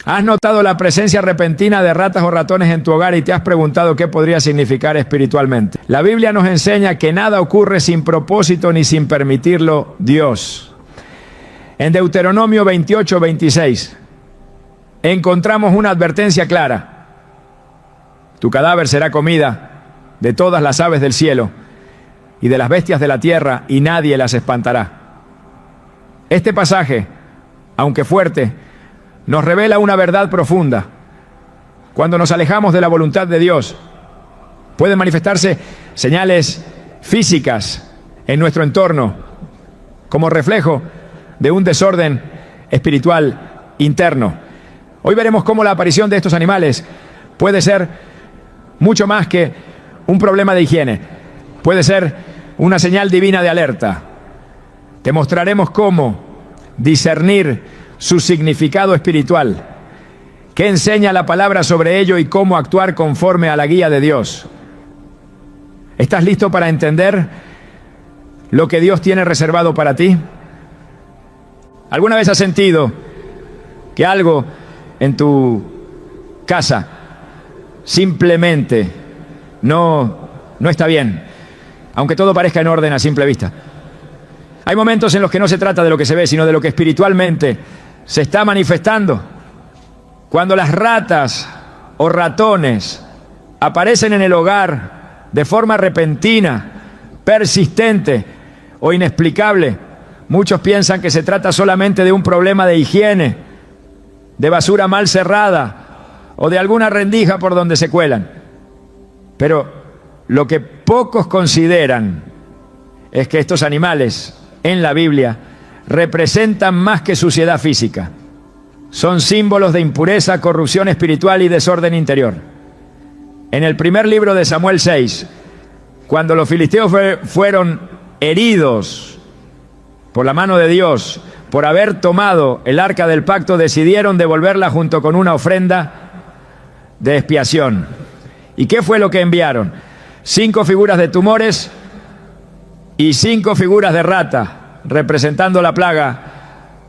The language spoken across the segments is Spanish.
¿Has notado la presencia repentina de ratas o ratones en tu hogar y te has preguntado qué podría significar espiritualmente? La Biblia nos enseña que nada ocurre sin propósito ni sin permitirlo Dios. En Deuteronomio 28:26 encontramos una advertencia clara. Tu cadáver será comida de todas las aves del cielo y de las bestias de la tierra, y nadie las espantará. Este pasaje, aunque fuerte, nos revela una verdad profunda. Cuando nos alejamos de la voluntad de Dios, pueden manifestarse señales físicas en nuestro entorno como reflejo de un desorden espiritual interno. Hoy veremos cómo la aparición de estos animales puede ser mucho más que un problema de higiene. Puede ser una señal divina de alerta. Te mostraremos cómo discernir su significado espiritual, qué enseña la palabra sobre ello y cómo actuar conforme a la guía de Dios. ¿Estás listo para entender lo que Dios tiene reservado para ti? ¿Alguna vez has sentido que algo en tu casa simplemente no está bien, aunque todo parezca en orden a simple vista? Hay momentos en los que no se trata de lo que se ve, sino de lo que espiritualmente se está manifestando. Cuando las ratas o ratones aparecen en el hogar de forma repentina, persistente o inexplicable, muchos piensan que se trata solamente de un problema de higiene, de basura mal cerrada o de alguna rendija por donde se cuelan. Pero lo que pocos consideran es que estos animales en la Biblia representan más que suciedad física. Son símbolos de impureza, corrupción espiritual y desorden interior. En el primer libro de Samuel 6, cuando los filisteos fueron heridos por la mano de Dios, por haber tomado el arca del pacto, decidieron devolverla junto con una ofrenda de expiación. ¿Y qué fue lo que enviaron? 5 figuras de tumores y 5 figuras de rata, representando la plaga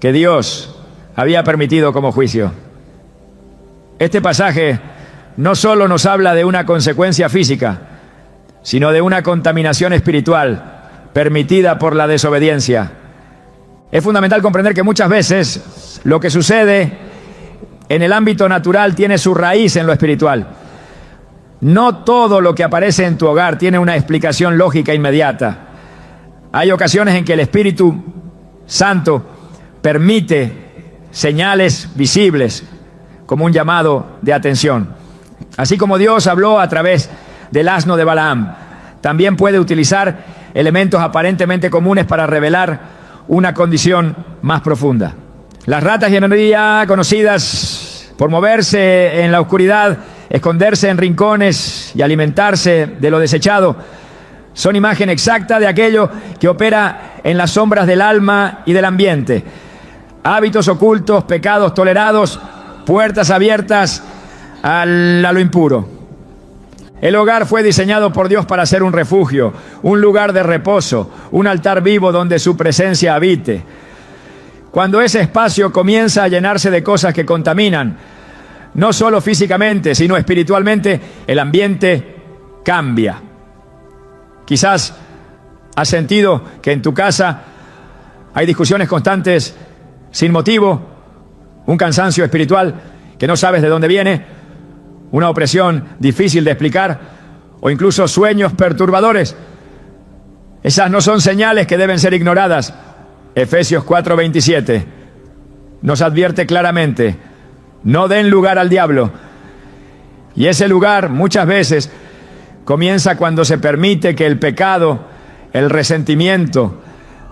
que Dios había permitido como juicio. Este pasaje no solo nos habla de una consecuencia física, sino de una contaminación espiritual permitida por la desobediencia. Es fundamental comprender que muchas veces lo que sucede en el ámbito natural tiene su raíz en lo espiritual. No todo lo que aparece en tu hogar tiene una explicación lógica inmediata. Hay ocasiones en que el Espíritu Santo permite señales visibles como un llamado de atención. Así como Dios habló a través del asno de Balaam, también puede utilizar elementos aparentemente comunes para revelar una condición más profunda. Las ratas y día conocidas por moverse en la oscuridad, esconderse en rincones y alimentarse de lo desechado, son imagen exacta de aquello que opera en las sombras del alma y del ambiente. Hábitos ocultos, pecados tolerados, puertas abiertas a lo impuro. El hogar fue diseñado por Dios para ser un refugio, un lugar de reposo, un altar vivo donde su presencia habite. Cuando ese espacio comienza a llenarse de cosas que contaminan, no solo físicamente, sino espiritualmente, el ambiente cambia. Quizás has sentido que en tu casa hay discusiones constantes sin motivo, un cansancio espiritual que no sabes de dónde viene, una opresión difícil de explicar o incluso sueños perturbadores. Esas no son señales que deben ser ignoradas. Efesios 4:27 nos advierte claramente: no den lugar al diablo. Y ese lugar muchas veces comienza cuando se permite que el pecado, el resentimiento,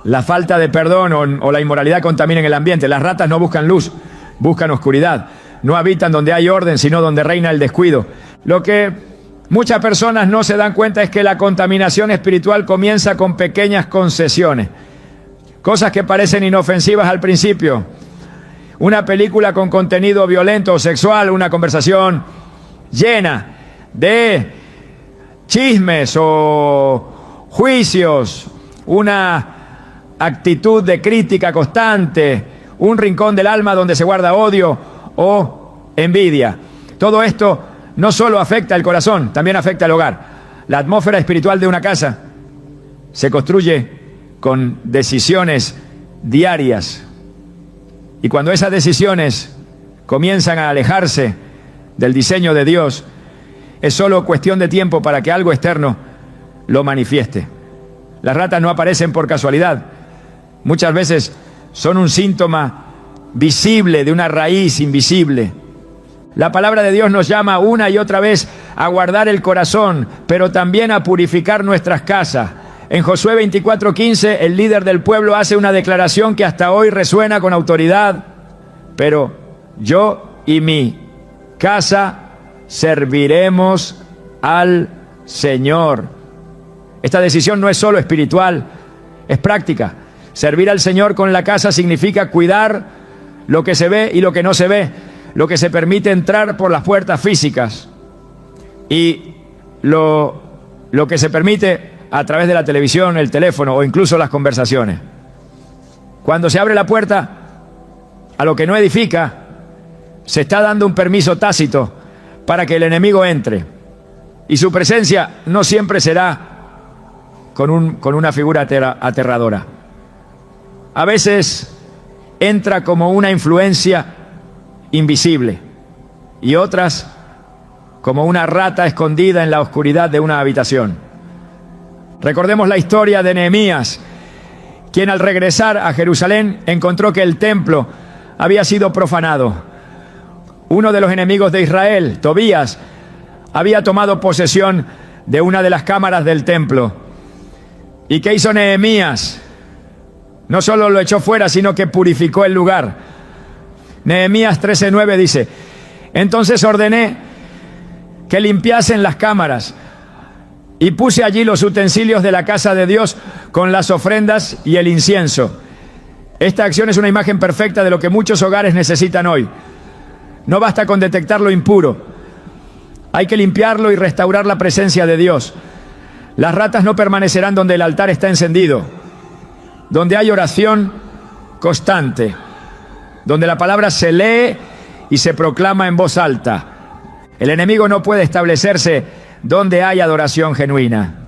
la falta de perdón o la inmoralidad contaminen el ambiente. Las ratas no buscan luz, buscan oscuridad. No habitan donde hay orden, sino donde reina el descuido. Lo que muchas personas no se dan cuenta es que la contaminación espiritual comienza con pequeñas concesiones. Cosas que parecen inofensivas al principio. Una película con contenido violento o sexual, una conversación llena de chismes o juicios, una actitud de crítica constante, un rincón del alma donde se guarda odio o envidia. Todo esto no solo afecta el corazón, también afecta el hogar. La atmósfera espiritual de una casa se construye con decisiones diarias. Y cuando esas decisiones comienzan a alejarse del diseño de Dios, es solo cuestión de tiempo para que algo externo lo manifieste. Las ratas no aparecen por casualidad. Muchas veces son un síntoma visible de una raíz invisible. La palabra de Dios nos llama una y otra vez a guardar el corazón, pero también a purificar nuestras casas. En Josué 24:15, el líder del pueblo hace una declaración que hasta hoy resuena con autoridad. Pero yo y mi casa serviremos al Señor. Esta decisión no es solo espiritual, es práctica. Servir al Señor con la casa significa cuidar lo que se ve y lo que no se ve, lo que se permite entrar por las puertas físicas y lo que se permite a través de la televisión, el teléfono o incluso las conversaciones. Cuando se abre la puerta a lo que no edifica, se está dando un permiso tácito para que el enemigo entre. Y su presencia no siempre será con una figura aterradora. A veces entra como una influencia invisible y otras como una rata escondida en la oscuridad de una habitación. Recordemos la historia de Nehemías, quien al regresar a Jerusalén encontró que el templo había sido profanado. Uno de los enemigos de Israel, Tobías, había tomado posesión de una de las cámaras del templo. ¿Y qué hizo Nehemías? No solo lo echó fuera, sino que purificó el lugar. Nehemías 13:9 dice: entonces ordené que limpiasen las cámaras y puse allí los utensilios de la casa de Dios con las ofrendas y el incienso. Esta acción es una imagen perfecta de lo que muchos hogares necesitan hoy. No basta con detectar lo impuro. Hay que limpiarlo y restaurar la presencia de Dios. Las ratas no permanecerán donde el altar está encendido, donde hay oración constante, donde la palabra se lee y se proclama en voz alta. El enemigo no puede establecerse donde hay adoración genuina.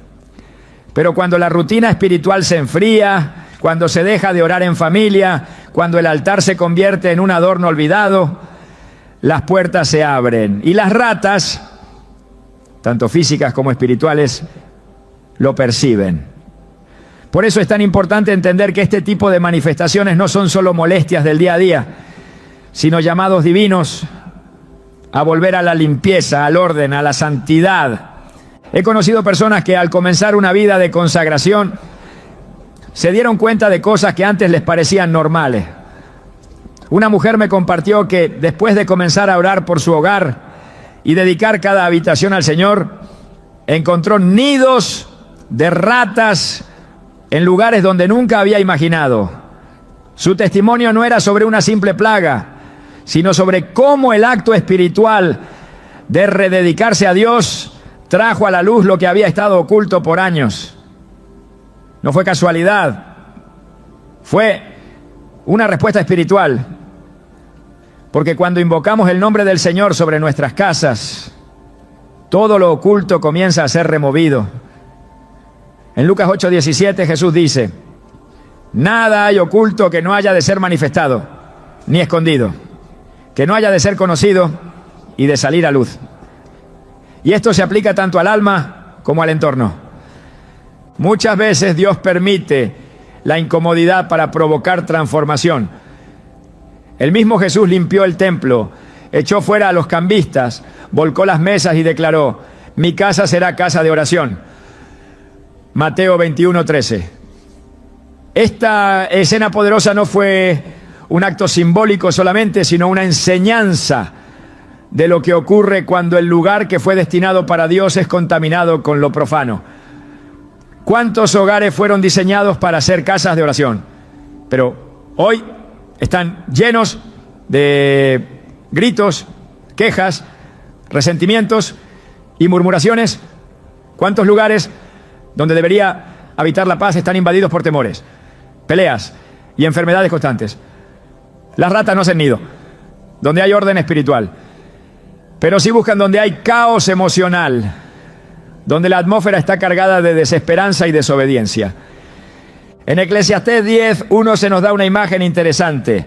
Pero cuando la rutina espiritual se enfría, cuando se deja de orar en familia, cuando el altar se convierte en un adorno olvidado, las puertas se abren y las ratas, tanto físicas como espirituales, lo perciben. Por eso es tan importante entender que este tipo de manifestaciones no son solo molestias del día a día, sino llamados divinos a volver a la limpieza, al orden, a la santidad. He conocido personas que al comenzar una vida de consagración se dieron cuenta de cosas que antes les parecían normales. Una mujer me compartió que después de comenzar a orar por su hogar y dedicar cada habitación al Señor, encontró nidos de ratas en lugares donde nunca había imaginado. Su testimonio no era sobre una simple plaga, sino sobre cómo el acto espiritual de rededicarse a Dios trajo a la luz lo que había estado oculto por años. No fue casualidad, fue una respuesta espiritual. Porque cuando invocamos el nombre del Señor sobre nuestras casas, todo lo oculto comienza a ser removido. En Lucas 8:17 Jesús dice: nada hay oculto que no haya de ser manifestado, ni escondido, que no haya de ser conocido y de salir a luz. Y esto se aplica tanto al alma como al entorno. Muchas veces Dios permite la incomodidad para provocar transformación. El mismo Jesús limpió el templo, echó fuera a los cambistas, volcó las mesas y declaró: mi casa será casa de oración. Mateo 21:13. Esta escena poderosa no fue un acto simbólico solamente, sino una enseñanza de lo que ocurre cuando el lugar que fue destinado para Dios es contaminado con lo profano. ¿Cuántos hogares fueron diseñados para ser casas de oración? Pero hoy están llenos de gritos, quejas, resentimientos y murmuraciones. ¿Cuántos lugares donde debería habitar la paz están invadidos por temores, peleas y enfermedades constantes? Las ratas no hacen nido donde hay orden espiritual. pero sí buscan donde hay caos emocional, donde la atmósfera está cargada de desesperanza y desobediencia. En Eclesiastés 10:1 se nos da una imagen interesante.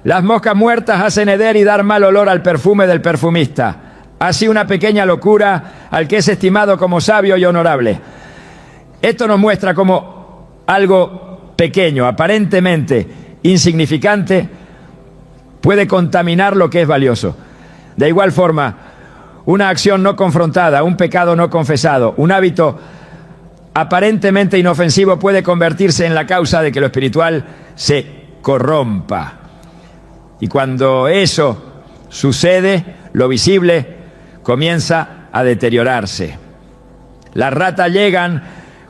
Las moscas muertas hacen heder y dar mal olor al perfume del perfumista. Así una pequeña locura al que es estimado como sabio y honorable. Esto nos muestra como algo pequeño, aparentemente insignificante, puede contaminar lo que es valioso. De igual forma, una acción no confrontada, un pecado no confesado, un hábito aparentemente inofensivo puede convertirse en la causa de que lo espiritual se corrompa. Y cuando eso sucede, lo visible comienza a deteriorarse. Las ratas llegan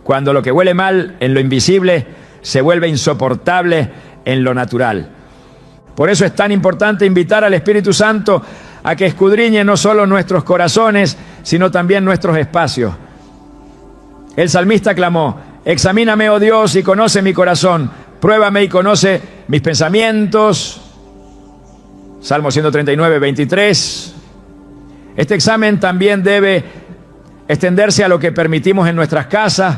cuando lo que huele mal en lo invisible se vuelve insoportable en lo natural. Por eso es tan importante invitar al Espíritu Santo a que escudriñe no solo nuestros corazones, sino también nuestros espacios. El salmista clamó: examíname, oh Dios, y conoce mi corazón, pruébame y conoce mis pensamientos. Salmo 139:23. Este examen también debe extenderse a lo que permitimos en nuestras casas.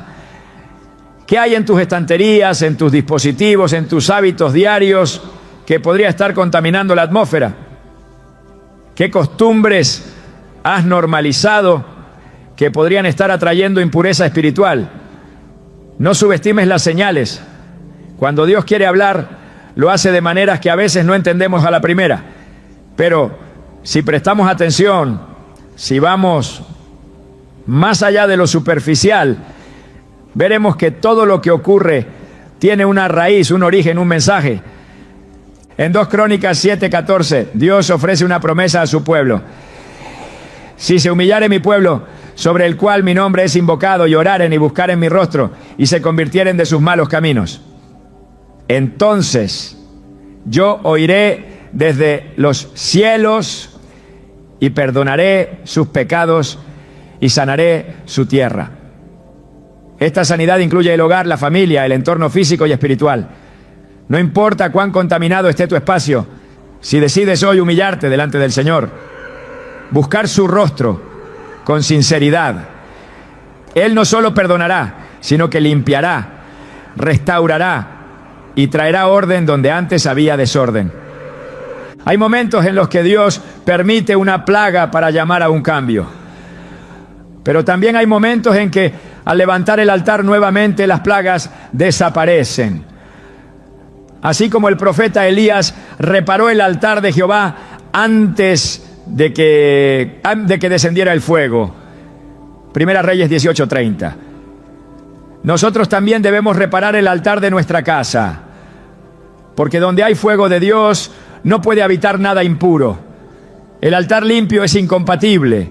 ¿Qué hay en tus estanterías, en tus dispositivos, en tus hábitos diarios que podría estar contaminando la atmósfera? ¿Qué costumbres has normalizado que podrían estar atrayendo impureza espiritual? No subestimes las señales. Cuando Dios quiere hablar, lo hace de maneras que a veces no entendemos a la primera. Pero si prestamos atención, si vamos más allá de lo superficial, veremos que todo lo que ocurre tiene una raíz, un origen, un mensaje. En 2 Crónicas 7:14, Dios ofrece una promesa a su pueblo. Si se humillare mi pueblo, sobre el cual mi nombre es invocado, y oraren y buscaren mi rostro, y se convirtieren de sus malos caminos, entonces yo oiré desde los cielos y perdonaré sus pecados y sanaré su tierra. Esta sanidad incluye el hogar, la familia, el entorno físico y espiritual. No importa cuán contaminado esté tu espacio, si decides hoy humillarte delante del Señor, buscar su rostro con sinceridad, Él no solo perdonará, sino que limpiará, restaurará y traerá orden donde antes había desorden. Hay momentos en los que Dios permite una plaga para llamar a un cambio. Pero también hay momentos en que al levantar el altar nuevamente las plagas desaparecen. Así como el profeta Elías reparó el altar de Jehová antes de que descendiera el fuego. Primera Reyes 18:30. Nosotros también debemos reparar el altar de nuestra casa, porque donde hay fuego de Dios no puede habitar nada impuro. El altar limpio es incompatible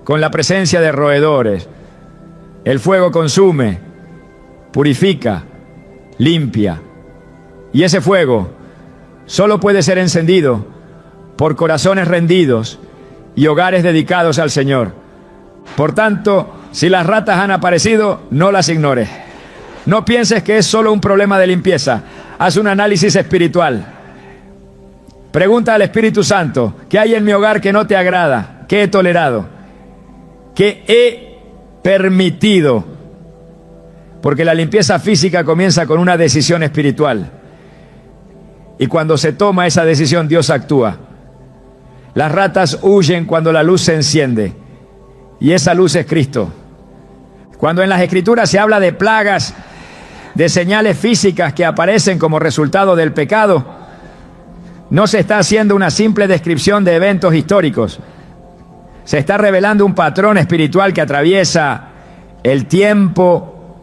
con la presencia de roedores. El fuego consume, purifica, limpia. Y ese fuego solo puede ser encendido por corazones rendidos y hogares dedicados al Señor. Por tanto, si las ratas han aparecido, no las ignores. No pienses que es solo un problema de limpieza. Haz un análisis espiritual. Pregunta al Espíritu Santo: ¿qué hay en mi hogar que no te agrada? ¿Qué he tolerado? ¿Qué he permitido? Porque la limpieza física comienza con una decisión espiritual. Y cuando se toma esa decisión, Dios actúa. Las ratas huyen cuando la luz se enciende. Y esa luz es Cristo. Cuando en las Escrituras se habla de plagas, de señales físicas que aparecen como resultado del pecado, no se está haciendo una simple descripción de eventos históricos. Se está revelando un patrón espiritual que atraviesa el tiempo,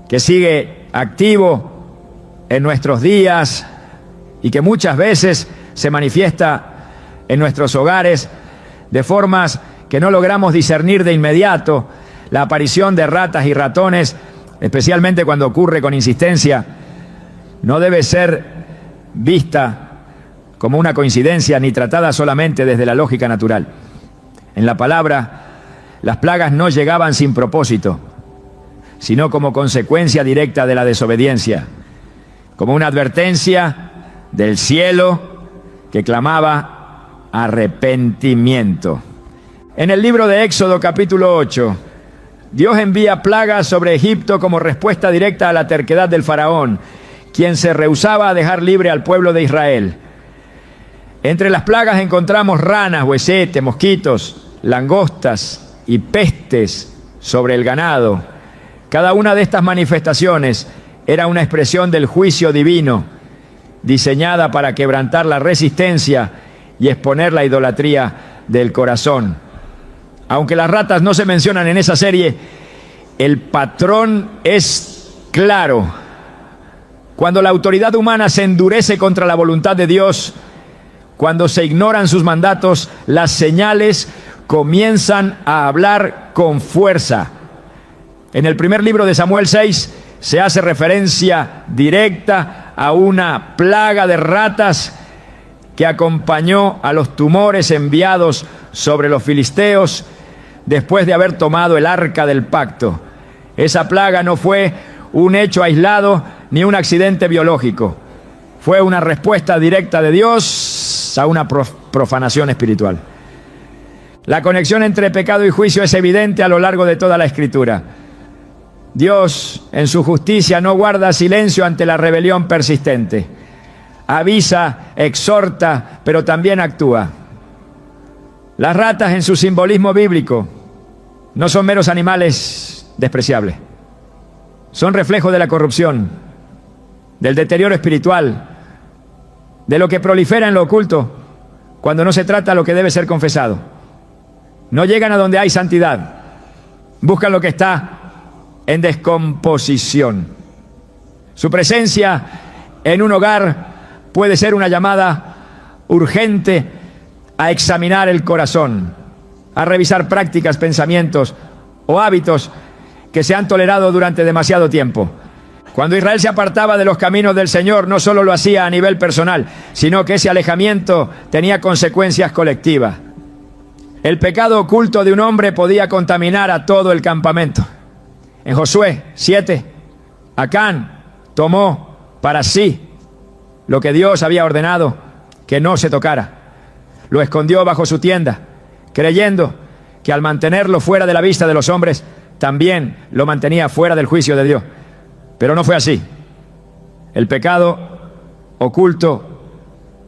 que sigue activo en nuestros días y que muchas veces se manifiesta en nuestros hogares de formas que no logramos discernir de inmediato. La aparición de ratas y ratones, especialmente cuando ocurre con insistencia, no debe ser vista como una coincidencia ni tratada solamente desde la lógica natural. En la palabra, las plagas no llegaban sin propósito, sino como consecuencia directa de la desobediencia, como una advertencia del cielo que clamaba: arrepentimiento. En el libro de Éxodo capítulo 8, Dios envía plagas sobre Egipto como respuesta directa a la terquedad del faraón, quien se rehusaba a dejar libre al pueblo de Israel. Entre las plagas encontramos ranas, huesetes, mosquitos, langostas y pestes sobre el ganado. Cada una de estas manifestaciones era una expresión del juicio divino, diseñada para quebrantar la resistencia y exponer la idolatría del corazón. Aunque las ratas no se mencionan en esa serie, el patrón es claro. Cuando la autoridad humana se endurece contra la voluntad de Dios, cuando se ignoran sus mandatos, las señales comienzan a hablar con fuerza. En el primer libro de Samuel 6 se hace referencia directa a una plaga de ratas que acompañó a los tumores enviados sobre los filisteos después de haber tomado el arca del pacto. Esa plaga no fue un hecho aislado ni un accidente biológico. Fue una respuesta directa de Dios a una profanación espiritual. La conexión entre pecado y juicio es evidente a lo largo de toda la Escritura. Dios, en su justicia, no guarda silencio ante la rebelión persistente. Avisa, exhorta, pero también actúa. Las ratas, en su simbolismo bíblico, no son meros animales despreciables. Son reflejo de la corrupción, del deterioro espiritual, de lo que prolifera en lo oculto cuando no se trata lo que debe ser confesado. No llegan a donde hay santidad. Buscan lo que está en descomposición. Su presencia en un hogar puede ser una llamada urgente a examinar el corazón, a revisar prácticas, pensamientos o hábitos que se han tolerado durante demasiado tiempo. Cuando Israel se apartaba de los caminos del Señor, no solo lo hacía a nivel personal, sino que ese alejamiento tenía consecuencias colectivas. El pecado oculto de un hombre podía contaminar a todo el campamento. En Josué 7, Acán tomó para sí lo que Dios había ordenado que no se tocara. Lo escondió bajo su tienda, creyendo que al mantenerlo fuera de la vista de los hombres, también lo mantenía fuera del juicio de Dios. Pero no fue así. El pecado oculto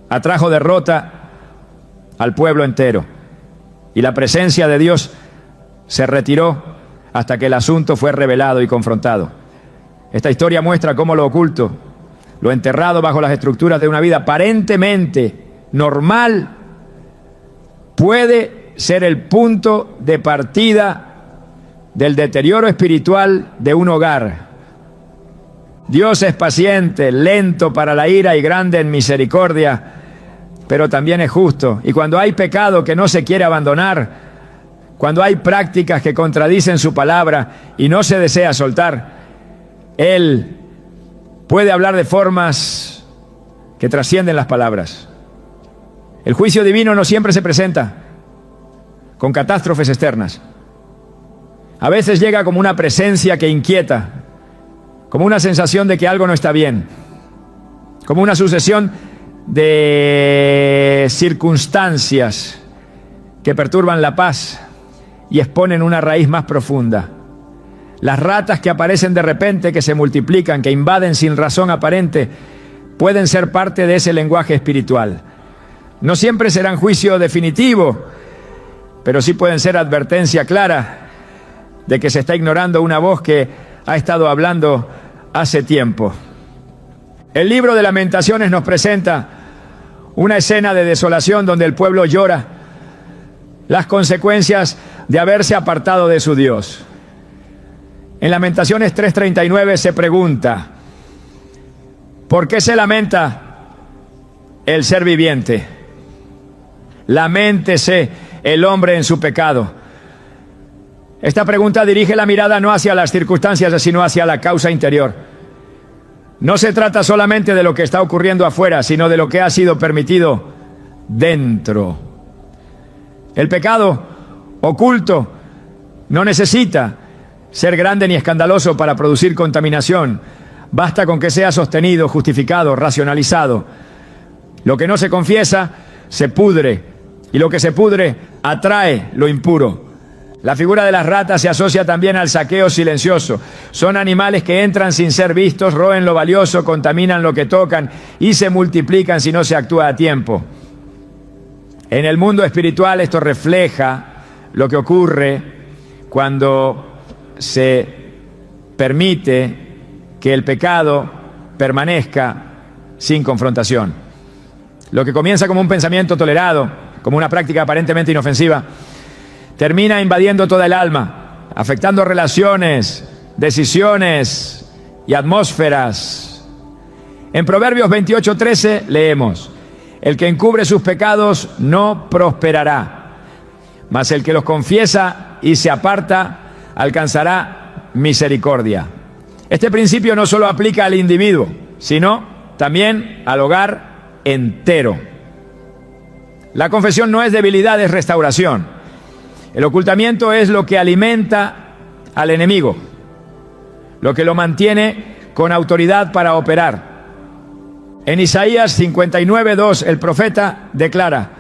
atrajo derrota al pueblo entero, y la presencia de Dios se retiró hasta que el asunto fue revelado y confrontado. Esta historia muestra cómo lo oculto, lo enterrado bajo las estructuras de una vida aparentemente normal, puede ser el punto de partida del deterioro espiritual de un hogar. Dios es paciente, lento para la ira y grande en misericordia, pero también es justo. Y cuando hay pecado que no se quiere abandonar, cuando hay prácticas que contradicen su palabra y no se desea soltar, Él puede hablar de formas que trascienden las palabras. El juicio divino no siempre se presenta con catástrofes externas. A veces llega como una presencia que inquieta, como una sensación de que algo no está bien, como una sucesión de circunstancias que perturban la paz y exponen una raíz más profunda. Las ratas que aparecen de repente, que se multiplican, que invaden sin razón aparente, pueden ser parte de ese lenguaje espiritual. No siempre serán juicio definitivo, pero sí pueden ser advertencia clara de que se está ignorando una voz que ha estado hablando hace tiempo. El libro de Lamentaciones nos presenta una escena de desolación donde el pueblo llora las consecuencias de haberse apartado de su Dios. En Lamentaciones 3:39 se pregunta: ¿por qué se lamenta el ser viviente? Laméntese el hombre en su pecado. Esta pregunta dirige la mirada no hacia las circunstancias, sino hacia la causa interior. No se trata solamente de lo que está ocurriendo afuera, sino de lo que ha sido permitido dentro. El pecado oculto no necesita ser grande ni escandaloso para producir contaminación. Basta con que sea sostenido, justificado, racionalizado. Lo que no se confiesa se pudre y lo que se pudre atrae lo impuro. La figura de las ratas se asocia también al saqueo silencioso. Son animales que entran sin ser vistos, roen lo valioso, contaminan lo que tocan y se multiplican si no se actúa a tiempo. En el mundo espiritual esto refleja lo que ocurre cuando se permite que el pecado permanezca sin confrontación. Lo que comienza como un pensamiento tolerado, como una práctica aparentemente inofensiva, termina invadiendo toda el alma, afectando relaciones, decisiones y atmósferas. En Proverbios 28:13 leemos: el que encubre sus pecados no prosperará, mas el que los confiesa y se aparta alcanzará misericordia. Este principio no solo aplica al individuo, sino también al hogar entero. La confesión no es debilidad, es restauración. El ocultamiento es lo que alimenta al enemigo, lo que lo mantiene con autoridad para operar. En Isaías 59:2 el profeta declara: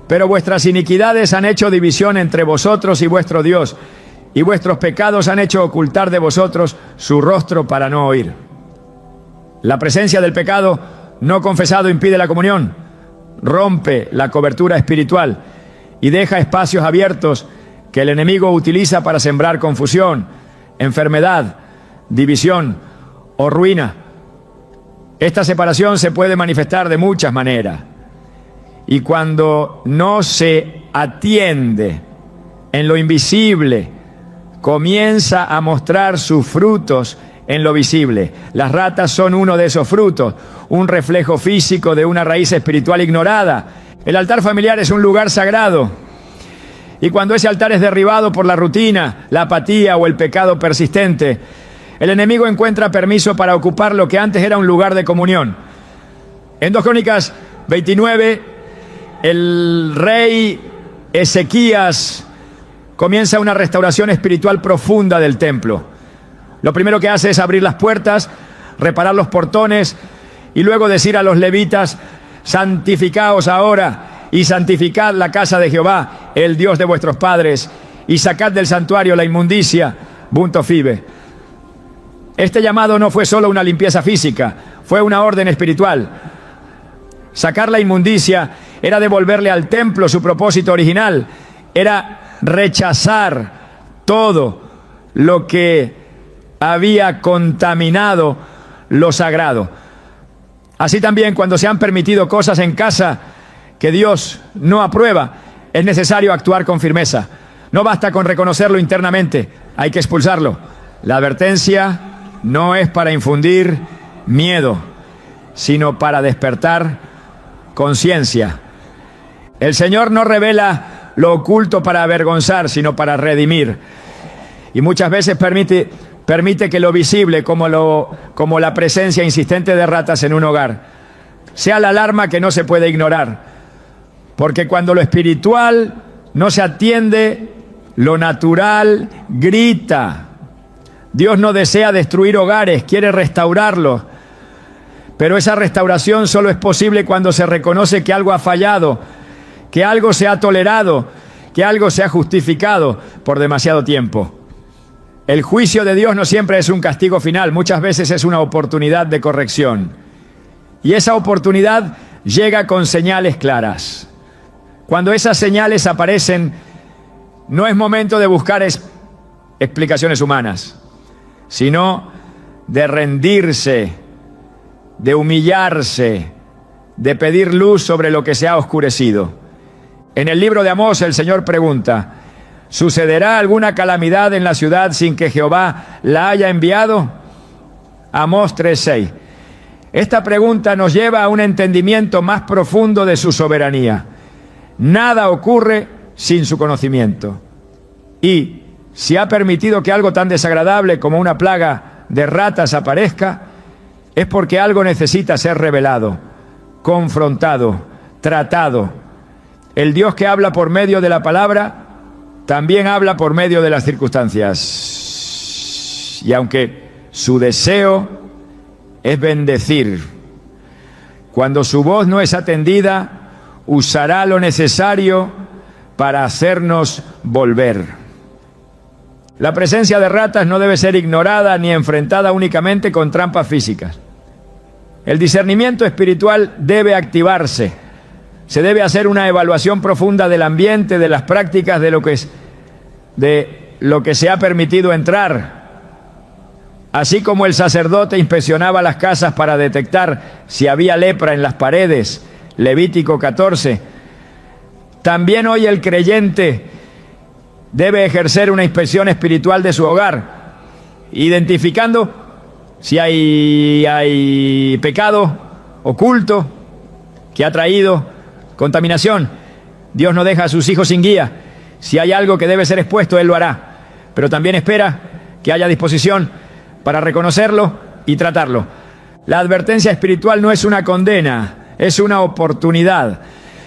pero vuestras iniquidades han hecho división entre vosotros y vuestro Dios, y vuestros pecados han hecho ocultar de vosotros su rostro para no oír. La presencia del pecado no confesado impide la comunión, rompe la cobertura espiritual y deja espacios abiertos que el enemigo utiliza para sembrar confusión, enfermedad, división o ruina. Esta separación se puede manifestar de muchas maneras, y cuando no se atiende en lo invisible, comienza a mostrar sus frutos en lo visible. Las ratas son uno de esos frutos, un reflejo físico de una raíz espiritual ignorada. El altar familiar es un lugar sagrado, y cuando ese altar es derribado por la rutina, la apatía o el pecado persistente, el enemigo encuentra permiso para ocupar lo que antes era un lugar de comunión. En 2 Crónicas 29, el rey Ezequías comienza una restauración espiritual profunda del templo. Lo primero que hace es abrir las puertas, reparar los portones y luego decir a los levitas: santificaos ahora y santificad la casa de Jehová, el Dios de vuestros padres, y sacad del santuario la inmundicia, bunto fibe. Este llamado no fue solo una limpieza física, fue una orden espiritual. Sacar la inmundicia era devolverle al templo su propósito original, era rechazar todo lo que había contaminado lo sagrado. Así también, cuando se han permitido cosas en casa que Dios no aprueba, es necesario actuar con firmeza. No basta con reconocerlo internamente, hay que expulsarlo. La advertencia no es para infundir miedo, sino para despertar conciencia. El Señor no revela lo oculto para avergonzar, sino para redimir. Y muchas veces permite que lo visible, como la presencia insistente de ratas en un hogar, sea la alarma que no se puede ignorar. Porque cuando lo espiritual no se atiende, lo natural grita. Dios no desea destruir hogares, quiere restaurarlos. Pero esa restauración solo es posible cuando se reconoce que algo ha fallado, que algo se ha tolerado, que algo se ha justificado por demasiado tiempo. El juicio de Dios no siempre es un castigo final, muchas veces es una oportunidad de corrección. Y esa oportunidad llega con señales claras. Cuando esas señales aparecen, no es momento de buscar explicaciones humanas, sino de rendirse, de humillarse, de pedir luz sobre lo que se ha oscurecido. En el libro de Amós el Señor pregunta: ¿sucederá alguna calamidad en la ciudad sin que Jehová la haya enviado? Amós 3:6. Esta pregunta nos lleva a un entendimiento más profundo de su soberanía. Nada ocurre sin su conocimiento. Y si ha permitido que algo tan desagradable como una plaga de ratas aparezca, es porque algo necesita ser revelado, confrontado, tratado. El Dios que habla por medio de la palabra también habla por medio de las circunstancias. Y aunque su deseo es bendecir, cuando su voz no es atendida, usará lo necesario para hacernos volver. La presencia de ratas no debe ser ignorada ni enfrentada únicamente con trampas físicas. El discernimiento espiritual debe activarse. Se debe hacer una evaluación profunda del ambiente, de las prácticas, de lo que se ha permitido entrar. Así como el sacerdote inspeccionaba las casas para detectar si había lepra en las paredes, Levítico 14, también hoy el creyente debe ejercer una inspección espiritual de su hogar, identificando si hay pecado oculto que ha traído contaminación. Dios no deja a sus hijos sin guía. Si hay algo que debe ser expuesto, Él lo hará. Pero también espera que haya disposición para reconocerlo y tratarlo. La advertencia espiritual no es una condena, es una oportunidad.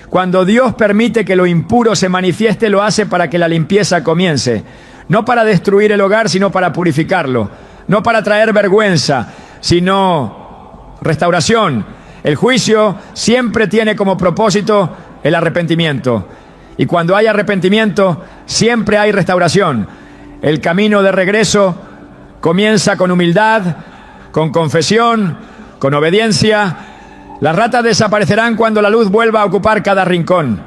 Cuando Dios permite que lo impuro se manifieste, lo hace para que la limpieza comience. No para destruir el hogar, sino para purificarlo. No para traer vergüenza, sino restauración. El juicio siempre tiene como propósito el arrepentimiento. Y cuando hay arrepentimiento, siempre hay restauración. El camino de regreso comienza con humildad, con confesión, con obediencia. Las ratas desaparecerán cuando la luz vuelva a ocupar cada rincón,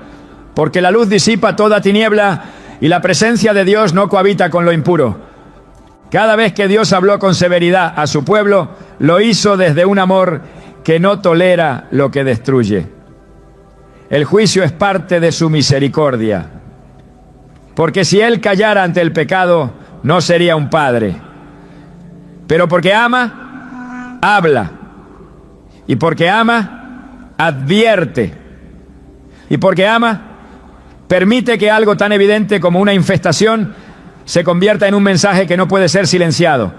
porque la luz disipa toda tiniebla y la presencia de Dios no cohabita con lo impuro. Cada vez que Dios habló con severidad a su pueblo, lo hizo desde un amor que no tolera lo que destruye. El juicio es parte de su misericordia, porque si Él callara ante el pecado, no sería un padre. Pero porque ama, habla. Y porque ama, advierte. Y porque ama, permite que algo tan evidente como una infestación se convierta en un mensaje que no puede ser silenciado.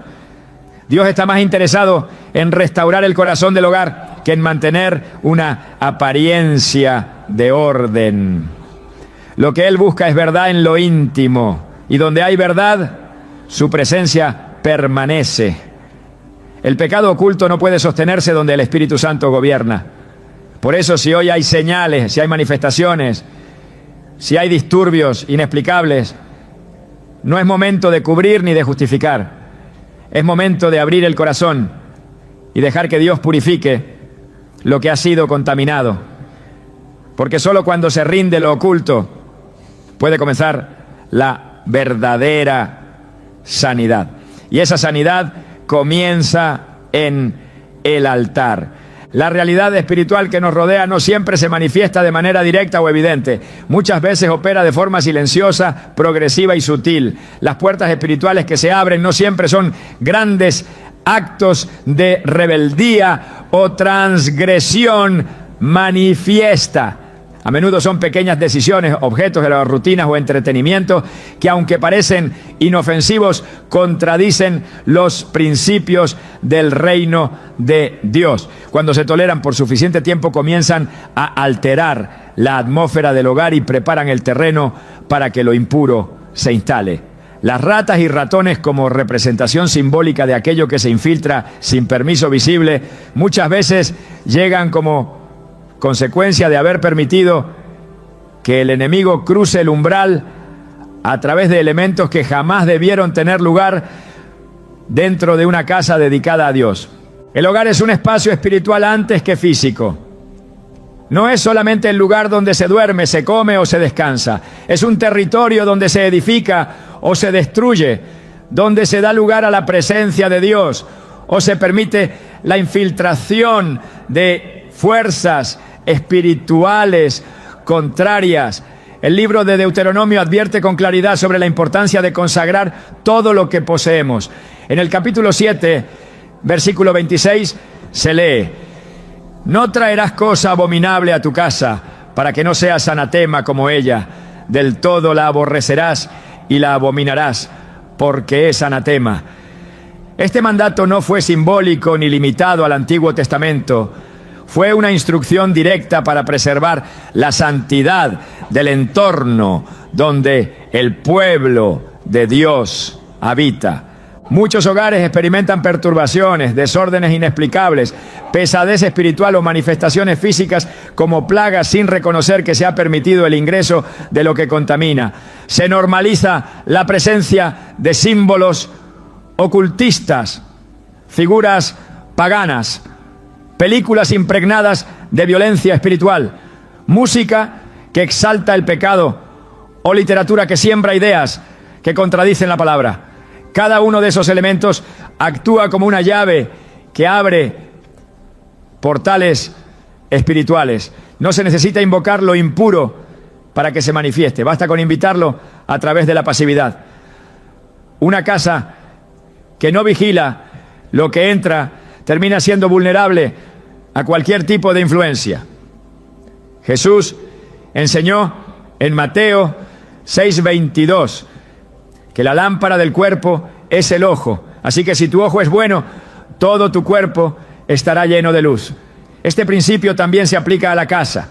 Dios está más interesado en restaurar el corazón del hogar que en mantener una apariencia de orden. Lo que Él busca es verdad en lo íntimo, y donde hay verdad, su presencia permanece. El pecado oculto no puede sostenerse donde el Espíritu Santo gobierna. Por eso, si hoy hay señales, si hay manifestaciones, si hay disturbios inexplicables, no es momento de cubrir ni de justificar. Es momento de abrir el corazón y dejar que Dios purifique lo que ha sido contaminado. Porque solo cuando se rinde lo oculto puede comenzar la verdadera sanidad. Y esa sanidad comienza en el altar. La realidad espiritual que nos rodea no siempre se manifiesta de manera directa o evidente. Muchas veces opera de forma silenciosa, progresiva y sutil. Las puertas espirituales que se abren no siempre son grandes actos de rebeldía o transgresión manifiesta. A menudo son pequeñas decisiones, objetos de las rutinas o entretenimiento que, aunque parecen inofensivos, contradicen los principios del reino de Dios. Cuando se toleran por suficiente tiempo, comienzan a alterar la atmósfera del hogar y preparan el terreno para que lo impuro se instale. Las ratas y ratones, como representación simbólica de aquello que se infiltra sin permiso visible, muchas veces llegan como consecuencia de haber permitido que el enemigo cruce el umbral a través de elementos que jamás debieron tener lugar dentro de una casa dedicada a Dios. El hogar es un espacio espiritual antes que físico. No es solamente el lugar donde se duerme, se come o se descansa. Es un territorio donde se edifica o se destruye, donde se da lugar a la presencia de Dios o se permite la infiltración de fuerzas espirituales contrarias. El libro de Deuteronomio advierte con claridad sobre la importancia de consagrar todo lo que poseemos. En el capítulo 7, versículo 26, se lee: no traerás cosa abominable a tu casa, para que no seas anatema como ella. Del todo la aborrecerás y la abominarás, porque es anatema. Este mandato no fue simbólico ni limitado al Antiguo Testamento. Fue una instrucción directa para preservar la santidad del entorno donde el pueblo de Dios habita. Muchos hogares experimentan perturbaciones, desórdenes inexplicables, pesadez espiritual o manifestaciones físicas como plagas sin reconocer que se ha permitido el ingreso de lo que contamina. Se normaliza la presencia de símbolos ocultistas, figuras paganas, películas impregnadas de violencia espiritual, música que exalta el pecado o literatura que siembra ideas que contradicen la palabra. Cada uno de esos elementos actúa como una llave que abre portales espirituales. No se necesita invocar lo impuro para que se manifieste. Basta con invitarlo a través de la pasividad. Una casa que no vigila lo que entra termina siendo vulnerable a cualquier tipo de influencia. Jesús enseñó en Mateo 6:22 que la lámpara del cuerpo es el ojo. Así que si tu ojo es bueno, todo tu cuerpo estará lleno de luz. Este principio también se aplica a la casa.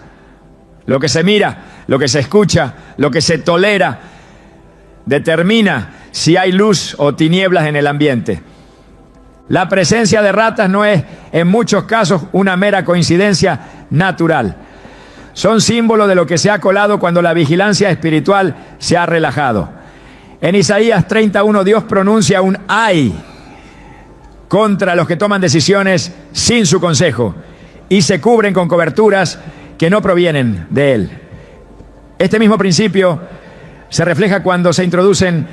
Lo que se mira, lo que se escucha, lo que se tolera, determina si hay luz o tinieblas en el ambiente. La presencia de ratas no es, en muchos casos, una mera coincidencia natural. Son símbolo de lo que se ha colado cuando la vigilancia espiritual se ha relajado. En Isaías 31, Dios pronuncia un ay contra los que toman decisiones sin su consejo y se cubren con coberturas que no provienen de Él. Este mismo principio se refleja cuando se introducen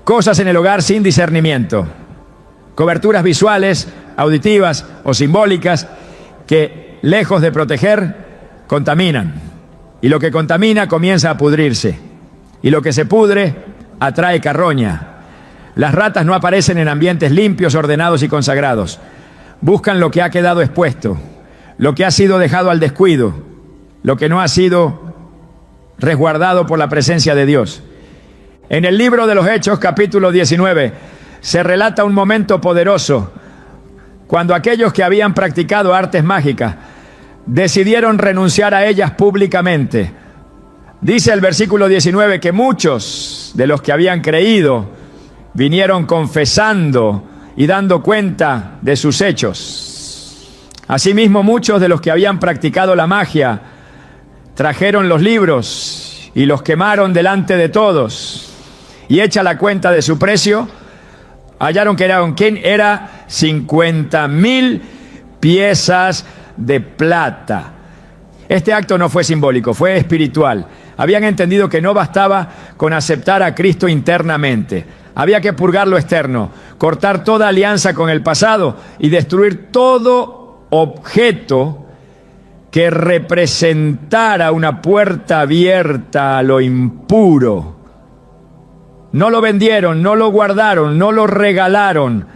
cosas en el hogar sin discernimiento, coberturas visuales, auditivas o simbólicas que, lejos de proteger, contaminan. Y lo que contamina comienza a pudrirse. Y lo que se pudre atrae carroña. Las ratas no aparecen en ambientes limpios, ordenados y consagrados. Buscan lo que ha quedado expuesto, lo que ha sido dejado al descuido, lo que no ha sido resguardado por la presencia de Dios. En el libro de los Hechos, capítulo 19, se relata un momento poderoso cuando aquellos que habían practicado artes mágicas decidieron renunciar a ellas públicamente. Dice el versículo 19 que muchos de los que habían creído vinieron confesando y dando cuenta de sus hechos. Asimismo, muchos de los que habían practicado la magia trajeron los libros y los quemaron delante de todos. Y hecha la cuenta de su precio, hallaron que era 50,000 piezas de plata. Este acto no fue simbólico, fue espiritual. Habían entendido que no bastaba con aceptar a Cristo internamente. Había que purgar lo externo, cortar toda alianza con el pasado y destruir todo objeto que representara una puerta abierta a lo impuro. No lo vendieron, no lo guardaron, no lo regalaron,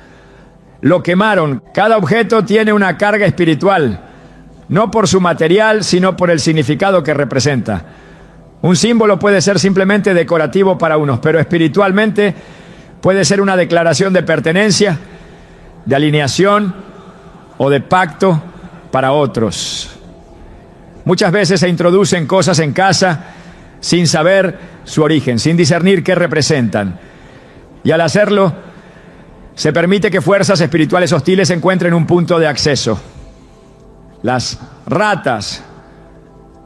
lo quemaron. Cada objeto tiene una carga espiritual, no por su material, sino por el significado que representa. Un símbolo puede ser simplemente decorativo para unos, pero espiritualmente puede ser una declaración de pertenencia, de alineación o de pacto para otros. Muchas veces se introducen cosas en casa sin saber su origen, sin discernir qué representan. Y al hacerlo, se permite que fuerzas espirituales hostiles encuentren un punto de acceso. Las ratas,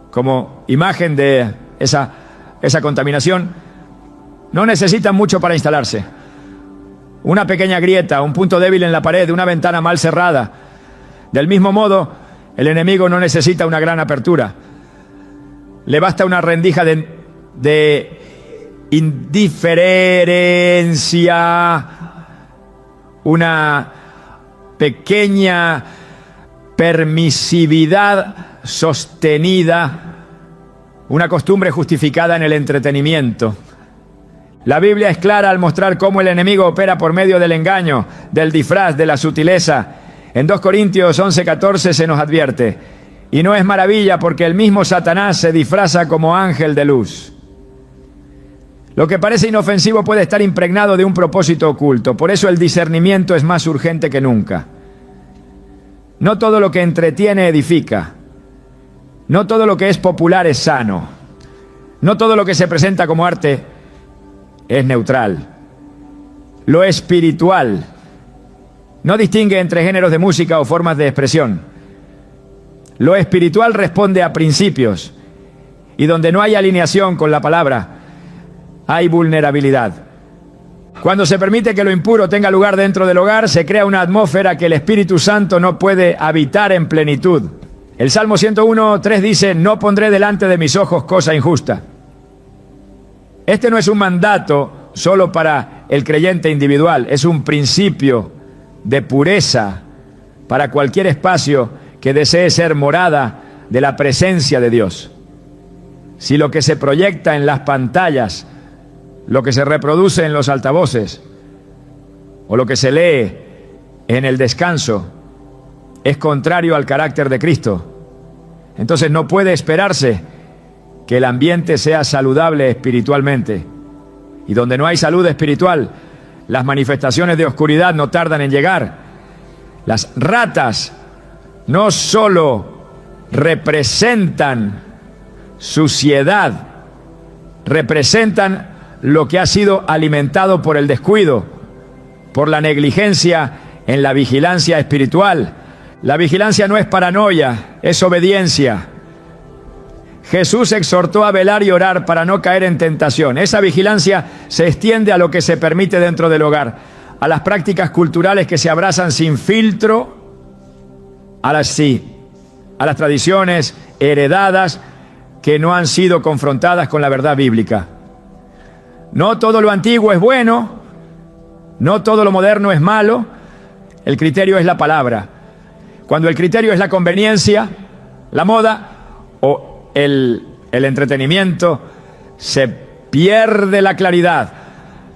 como imagen de esa contaminación, no necesitan mucho para instalarse. Una pequeña grieta, un punto débil en la pared, una ventana mal cerrada. Del mismo modo, el enemigo no necesita una gran apertura. Le basta una rendija de indiferencia, una pequeña permisividad sostenida, una costumbre justificada en el entretenimiento. La Biblia es clara al mostrar cómo el enemigo opera por medio del engaño, del disfraz, de la sutileza. En 2 Corintios 11:14 se nos advierte: y no es maravilla porque el mismo Satanás se disfraza como ángel de luz. Lo que parece inofensivo puede estar impregnado de un propósito oculto. Por eso el discernimiento es más urgente que nunca. No todo lo que entretiene edifica. No todo lo que es popular es sano. No todo lo que se presenta como arte es neutral. Lo espiritual no distingue entre géneros de música o formas de expresión. Lo espiritual responde a principios, y donde no hay alineación con la palabra, hay vulnerabilidad. Cuando se permite que lo impuro tenga lugar dentro del hogar, se crea una atmósfera que el Espíritu Santo no puede habitar en plenitud. El Salmo 101:3 dice: no pondré delante de mis ojos cosa injusta. Este no es un mandato solo para el creyente individual, es un principio de pureza para cualquier espacio que desee ser morada de la presencia de Dios. Si lo que se proyecta en las pantallas, lo que se reproduce en los altavoces o lo que se lee en el descanso es contrario al carácter de Cristo, entonces no puede esperarse que el ambiente sea saludable espiritualmente. Y donde no hay salud espiritual, las manifestaciones de oscuridad no tardan en llegar. Las ratas no solo representan suciedad, representan lo que ha sido alimentado por el descuido, por la negligencia en la vigilancia espiritual. La vigilancia no es paranoia, es obediencia. Jesús exhortó a velar y orar para no caer en tentación. Esa vigilancia se extiende a lo que se permite dentro del hogar, a las prácticas culturales que se abrazan sin filtro, a las tradiciones heredadas que no han sido confrontadas con la verdad bíblica. No todo lo antiguo es bueno, no todo lo moderno es malo, el criterio es la palabra. Cuando el criterio es la conveniencia, la moda o el entretenimiento, se pierde la claridad.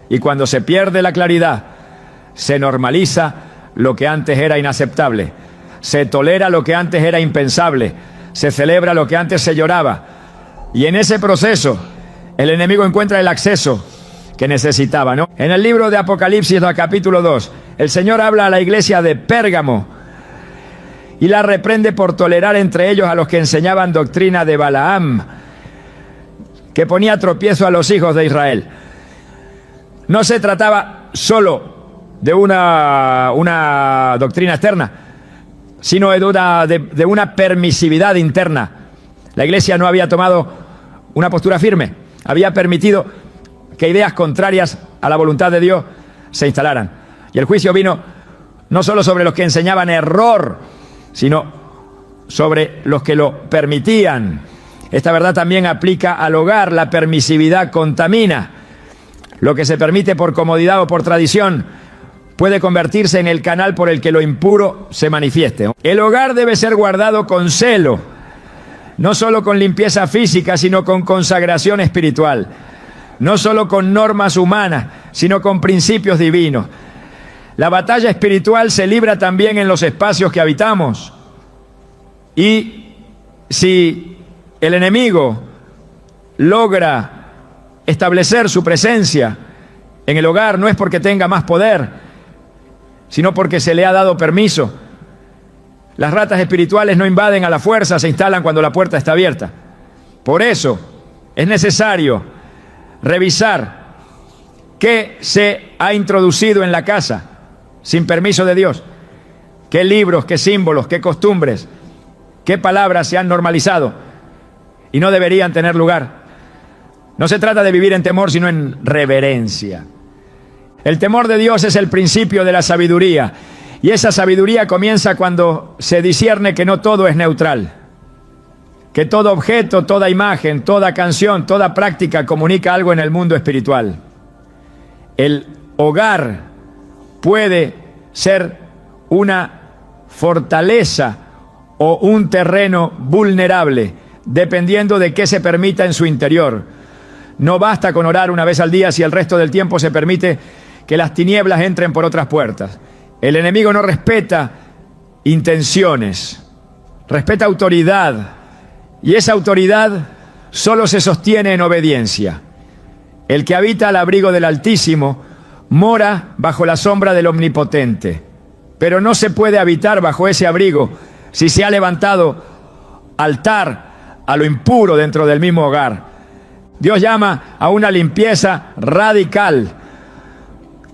Y cuando se pierde la claridad, se normaliza lo que antes era inaceptable. Se tolera lo que antes era impensable. Se celebra lo que antes se lloraba. Y en ese proceso, el enemigo encuentra el acceso que necesitaba, ¿no? En el libro de Apocalipsis, capítulo 2, el Señor habla a la iglesia de Pérgamo y la reprende por tolerar entre ellos a los que enseñaban doctrina de Balaam, que ponía tropiezo a los hijos de Israel. No se trataba solo de una doctrina externa, sino de una permisividad interna. La iglesia no había tomado una postura firme, había permitido que ideas contrarias a la voluntad de Dios se instalaran. Y el juicio vino no solo sobre los que enseñaban error, sino sobre los que lo permitían. Esta verdad también aplica al hogar. La permisividad contamina. Lo que se permite por comodidad o por tradición puede convertirse en el canal por el que lo impuro se manifieste. El hogar debe ser guardado con celo, no solo con limpieza física, sino con consagración espiritual. No solo con normas humanas, sino con principios divinos. La batalla espiritual se libra también en los espacios que habitamos. Y si el enemigo logra establecer su presencia en el hogar, no es porque tenga más poder, sino porque se le ha dado permiso. Las ratas espirituales no invaden a la fuerza, se instalan cuando la puerta está abierta. Por eso es necesario revisar qué se ha introducido en la casa sin permiso de Dios, qué libros, qué símbolos, qué costumbres, qué palabras se han normalizado y no deberían tener lugar. No se trata de vivir en temor, sino en reverencia. El temor de Dios es el principio de la sabiduría, y esa sabiduría comienza cuando se discierne que no todo es neutral, que todo objeto, toda imagen, toda canción, toda práctica comunica algo en el mundo espiritual. El hogar puede ser una fortaleza o un terreno vulnerable, dependiendo de qué se permita en su interior. No basta con orar una vez al día si el resto del tiempo se permite que las tinieblas entren por otras puertas. El enemigo no respeta intenciones, respeta autoridad, y esa autoridad solo se sostiene en obediencia. El que habita al abrigo del Altísimo mora bajo la sombra del Omnipotente, pero no se puede habitar bajo ese abrigo si se ha levantado altar a lo impuro dentro del mismo hogar. Dios llama a una limpieza radical.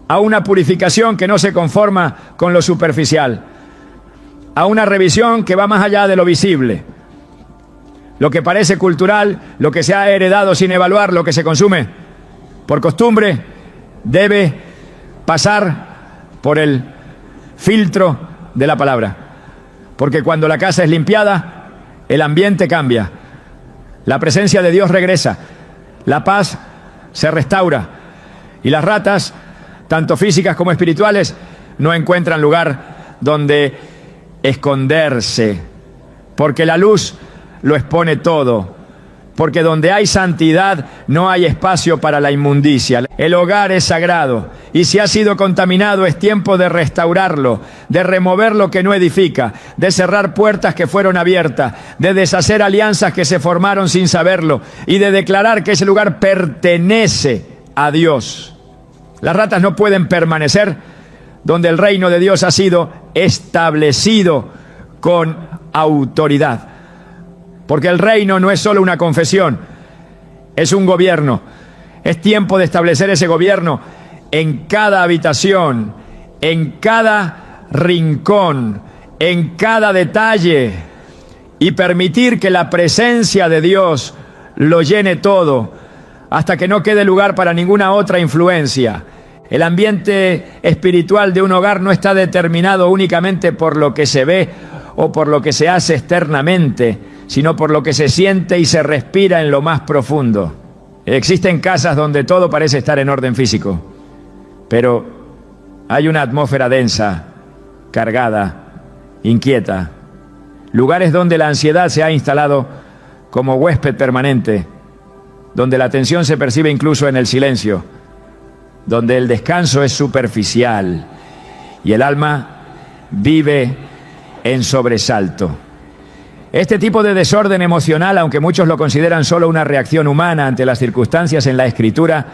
a una purificación que no se conforma con lo superficial, a una revisión que va más allá de lo visible. Lo que parece cultural, lo que se ha heredado sin evaluar, lo que se consume por costumbre, debe pasar por el filtro de la palabra. Porque cuando la casa es limpiada, el ambiente cambia. La presencia de Dios regresa. La paz se restaura. Y las ratas, tanto físicas como espirituales, no encuentran lugar donde esconderse. Porque la luz lo expone todo. Porque donde hay santidad no hay espacio para la inmundicia. El hogar es sagrado y si ha sido contaminado es tiempo de restaurarlo, de remover lo que no edifica, de cerrar puertas que fueron abiertas, de deshacer alianzas que se formaron sin saberlo y de declarar que ese lugar pertenece a Dios. Las ratas no pueden permanecer donde el reino de Dios ha sido establecido con autoridad. Porque el reino no es solo una confesión, es un gobierno. Es tiempo de establecer ese gobierno en cada habitación, en cada rincón, en cada detalle y permitir que la presencia de Dios lo llene todo hasta que no quede lugar para ninguna otra influencia. El ambiente espiritual de un hogar no está determinado únicamente por lo que se ve o por lo que se hace externamente, sino por lo que se siente y se respira en lo más profundo. Existen casas donde todo parece estar en orden físico, pero hay una atmósfera densa, cargada, inquieta. Lugares donde la ansiedad se ha instalado como huésped permanente, donde la tensión se percibe incluso en el silencio, donde el descanso es superficial y el alma vive en sobresalto. Este tipo de desorden emocional, aunque muchos lo consideran solo una reacción humana ante las circunstancias en la Escritura,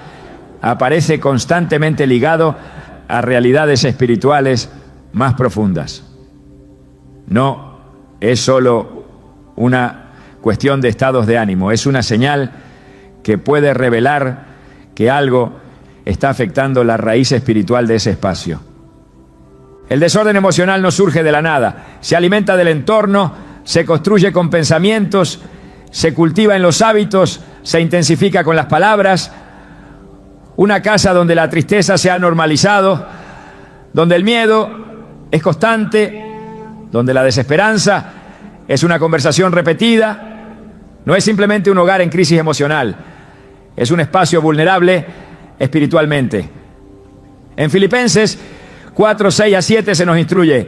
aparece constantemente ligado a realidades espirituales más profundas. No es solo una cuestión de estados de ánimo, es una señal que puede revelar que algo está afectando la raíz espiritual de ese espacio. El desorden emocional no surge de la nada, se alimenta del entorno, se construye con pensamientos, se cultiva en los hábitos, se intensifica con las palabras. Una casa donde la tristeza se ha normalizado, donde el miedo es constante, donde la desesperanza es una conversación repetida, no es simplemente un hogar en crisis emocional, es un espacio vulnerable espiritualmente. En Filipenses 4, 6 a 7 se nos instruye: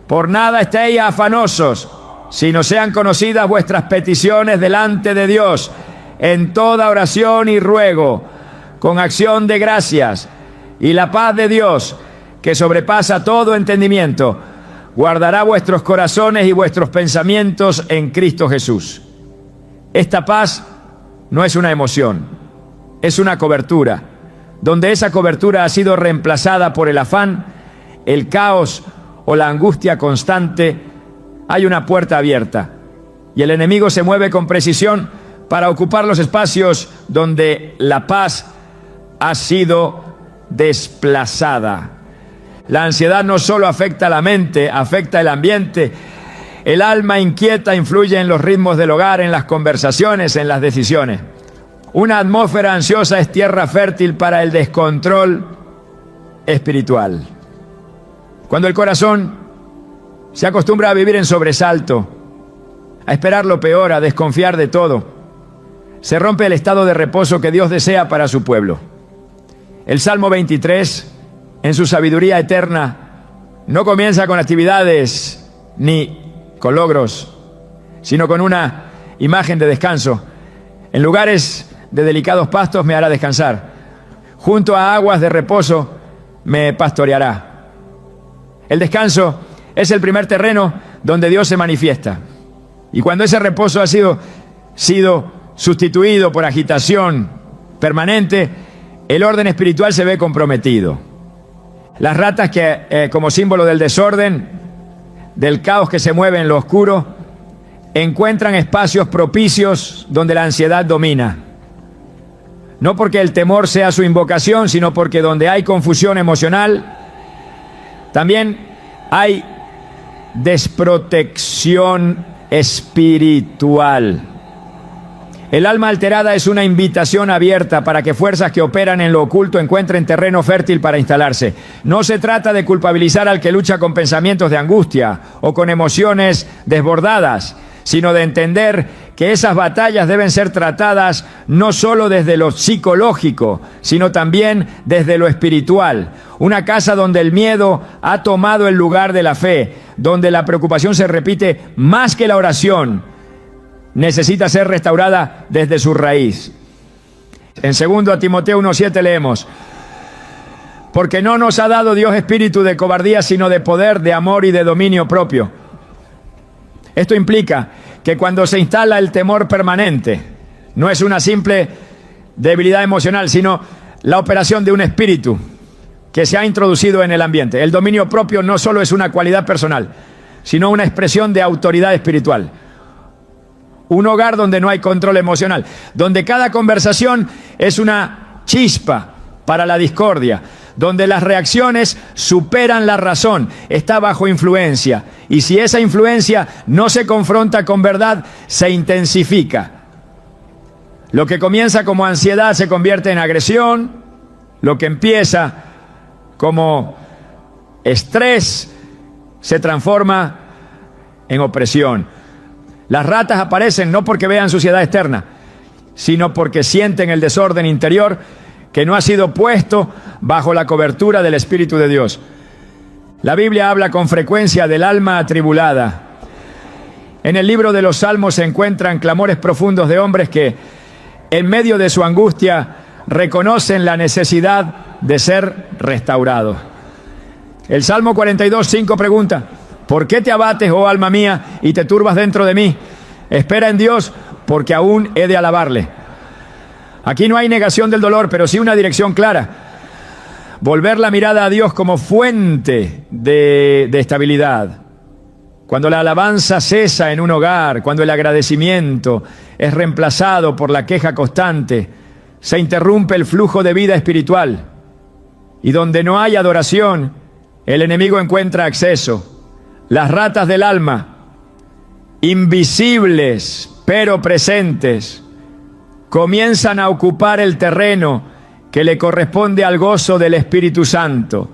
por nada estéis afanosos, sino sean conocidas vuestras peticiones delante de Dios, en toda oración y ruego, con acción de gracias, y la paz de Dios, que sobrepasa todo entendimiento, guardará vuestros corazones y vuestros pensamientos en Cristo Jesús. Esta paz no es una emoción, es una cobertura, donde esa cobertura ha sido reemplazada por el afán, el caos o la angustia constante. Hay una puerta abierta y el enemigo se mueve con precisión para ocupar los espacios donde la paz ha sido desplazada. La ansiedad no solo afecta a la mente, afecta el ambiente. El alma inquieta influye en los ritmos del hogar, en las conversaciones, en las decisiones. Una atmósfera ansiosa es tierra fértil para el descontrol espiritual. Cuando el corazón se acostumbra a vivir en sobresalto, a esperar lo peor, a desconfiar de todo, se rompe el estado de reposo que Dios desea para su pueblo. El Salmo 23, en su sabiduría eterna, no comienza con actividades ni con logros, sino con una imagen de descanso. En lugares de delicados pastos me hará descansar. Junto a aguas de reposo me pastoreará. El descanso es el primer terreno donde Dios se manifiesta. Y cuando ese reposo ha sido sustituido por agitación permanente, el orden espiritual se ve comprometido. Las ratas que, como símbolo del desorden, del caos que se mueve en lo oscuro, encuentran espacios propicios donde la ansiedad domina. No porque el temor sea su invocación, sino porque donde hay confusión emocional, también hay desprotección espiritual. El alma alterada es una invitación abierta para que fuerzas que operan en lo oculto encuentren terreno fértil para instalarse. No se trata de culpabilizar al que lucha con pensamientos de angustia o con emociones desbordadas, sino de entender que esas batallas deben ser tratadas no solo desde lo psicológico, sino también desde lo espiritual. Una casa donde el miedo ha tomado el lugar de la fe, donde la preocupación se repite más que la oración, necesita ser restaurada desde su raíz. En 2 Timoteo 1:7 leemos: porque no nos ha dado Dios espíritu de cobardía, sino de poder, de amor y de dominio propio. Esto implica que cuando se instala el temor permanente, no es una simple debilidad emocional, sino la operación de un espíritu que se ha introducido en el ambiente. El dominio propio no solo es una cualidad personal, sino una expresión de autoridad espiritual. Un hogar donde no hay control emocional, donde cada conversación es una chispa para la discordia, donde las reacciones superan la razón, está bajo influencia. Y si esa influencia no se confronta con verdad, se intensifica. Lo que comienza como ansiedad se convierte en agresión, lo que empieza como estrés se transforma en opresión. Las ratas aparecen no porque vean suciedad externa, sino porque sienten el desorden interior que no ha sido puesto bajo la cobertura del Espíritu de Dios. La Biblia habla con frecuencia del alma atribulada. En el libro de los Salmos se encuentran clamores profundos de hombres que, en medio de su angustia, reconocen la necesidad de ser restaurados. El Salmo 42:5 pregunta: ¿por qué te abates, oh alma mía, y te turbas dentro de mí? Espera en Dios, porque aún he de alabarle. Aquí no hay negación del dolor, pero sí una dirección clara. Volver la mirada a Dios como fuente de estabilidad. Cuando la alabanza cesa en un hogar, cuando el agradecimiento es reemplazado por la queja constante, se interrumpe el flujo de vida espiritual. Y donde no hay adoración, el enemigo encuentra acceso. Las ratas del alma, invisibles pero presentes, comienzan a ocupar el terreno que le corresponde al gozo del Espíritu Santo.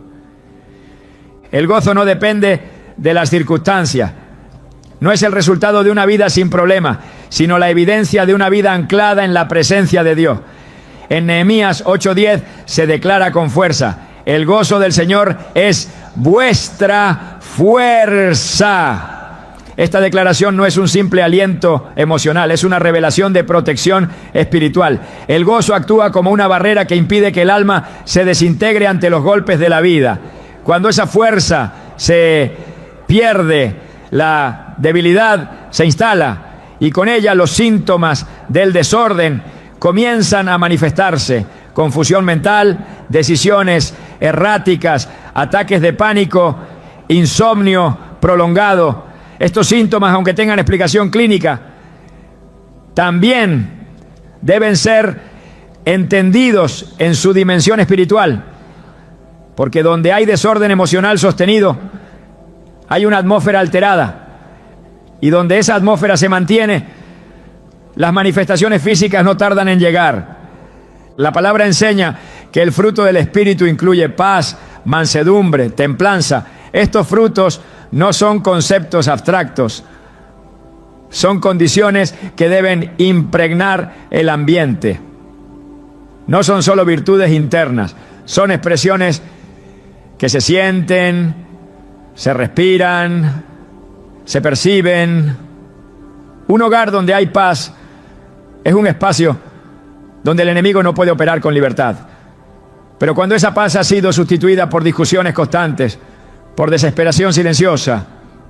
El gozo no depende de las circunstancias, no es el resultado de una vida sin problema, sino la evidencia de una vida anclada en la presencia de Dios. En Nehemías 8:10 se declara con fuerza: el gozo del Señor es vuestra fuerza. Esta declaración no es un simple aliento emocional, es una revelación de protección espiritual. El gozo actúa como una barrera que impide que el alma se desintegre ante los golpes de la vida. Cuando esa fuerza se pierde, la debilidad se instala y con ella los síntomas del desorden comienzan a manifestarse: confusión mental, decisiones erráticas, ataques de pánico, insomnio prolongado. Estos síntomas, aunque tengan explicación clínica, también deben ser entendidos en su dimensión espiritual, porque donde hay desorden emocional sostenido, hay una atmósfera alterada, y donde esa atmósfera se mantiene, las manifestaciones físicas no tardan en llegar. La palabra enseña que el fruto del Espíritu incluye paz, mansedumbre, templanza. Estos frutos no son conceptos abstractos, son condiciones que deben impregnar el ambiente. No son solo virtudes internas, son expresiones que se sienten, se respiran, se perciben. Un hogar donde hay paz es un espacio donde el enemigo no puede operar con libertad. Pero cuando esa paz ha sido sustituida por discusiones constantes, por desesperación silenciosa,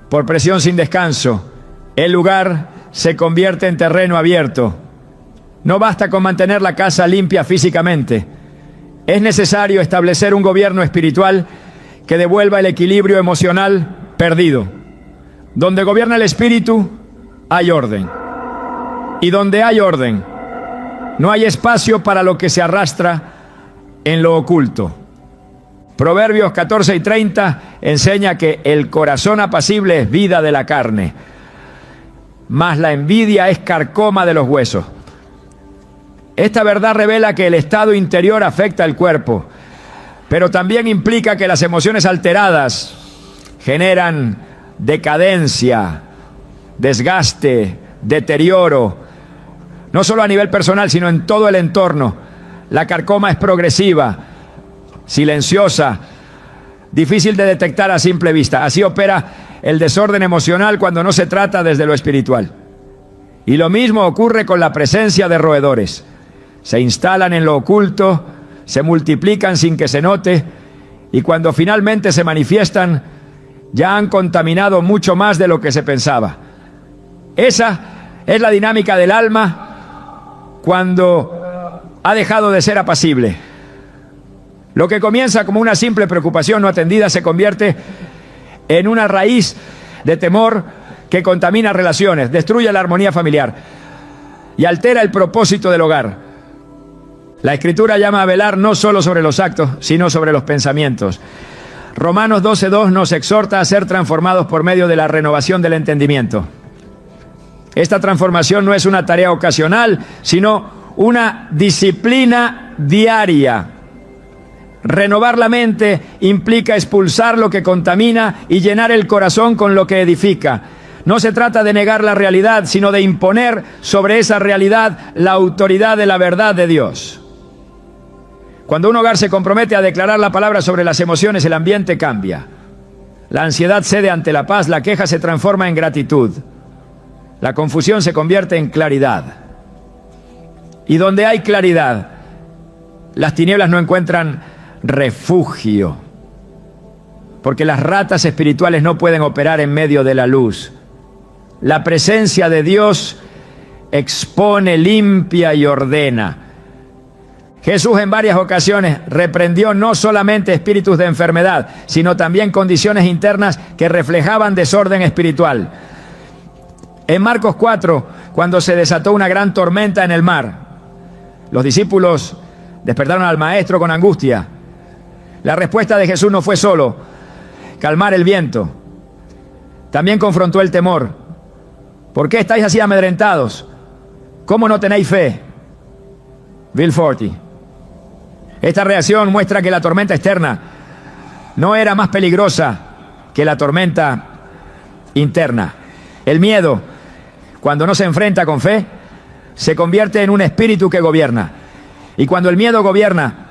por presión sin descanso, el lugar se convierte en terreno abierto. No basta con mantener la casa limpia físicamente. Es necesario establecer un gobierno espiritual que devuelva el equilibrio emocional perdido. Donde gobierna el espíritu, hay orden. Y donde hay orden, No hay espacio para lo que se arrastra en lo oculto. Proverbios 14:30 enseña que el corazón apacible es vida de la carne, mas la envidia es carcoma de los huesos. Esta verdad revela que el estado interior afecta al cuerpo, pero también implica que las emociones alteradas generan decadencia, desgaste, deterioro, no solo a nivel personal, sino en todo el entorno. La carcoma es progresiva, silenciosa, difícil de detectar a simple vista. Así opera el desorden emocional cuando no se trata desde lo espiritual. Y lo mismo ocurre con la presencia de roedores. Se instalan en lo oculto, se multiplican sin que se note, y cuando finalmente se manifiestan, ya han contaminado mucho más de lo que se pensaba. Esa es la dinámica del alma cuando ha dejado de ser apacible. Lo que comienza como una simple preocupación no atendida se convierte en una raíz de temor que contamina relaciones, destruye la armonía familiar y altera el propósito del hogar. La Escritura llama a velar no solo sobre los actos, sino sobre los pensamientos. Romanos 12:2 nos exhorta a ser transformados por medio de la renovación del entendimiento. Esta transformación no es una tarea ocasional, sino una disciplina diaria. Renovar la mente implica expulsar lo que contamina y llenar el corazón con lo que edifica. No se trata de negar la realidad, sino de imponer sobre esa realidad la autoridad de la verdad de Dios. Cuando un hogar se compromete a declarar la palabra sobre las emociones, el ambiente cambia. La ansiedad cede ante la paz, la queja se transforma en gratitud. La confusión se convierte en claridad. Y donde hay claridad, las tinieblas no encuentran refugio, porque las ratas espirituales no pueden operar en medio de la luz. La presencia de Dios expone, limpia y ordena. Jesús en varias ocasiones reprendió no solamente espíritus de enfermedad, sino también condiciones internas que reflejaban desorden espiritual. En Marcos 4, cuando se desató una gran tormenta en el mar, los discípulos despertaron al maestro con angustia. La respuesta de Jesús no fue solo calmar el viento, también confrontó el temor. ¿Por qué estáis así amedrentados? ¿Cómo no tenéis fe? Bill Forty. Esta reacción muestra que la tormenta externa no era más peligrosa que la tormenta interna. El miedo, cuando no se enfrenta con fe, se convierte en un espíritu que gobierna. Y cuando el miedo gobierna,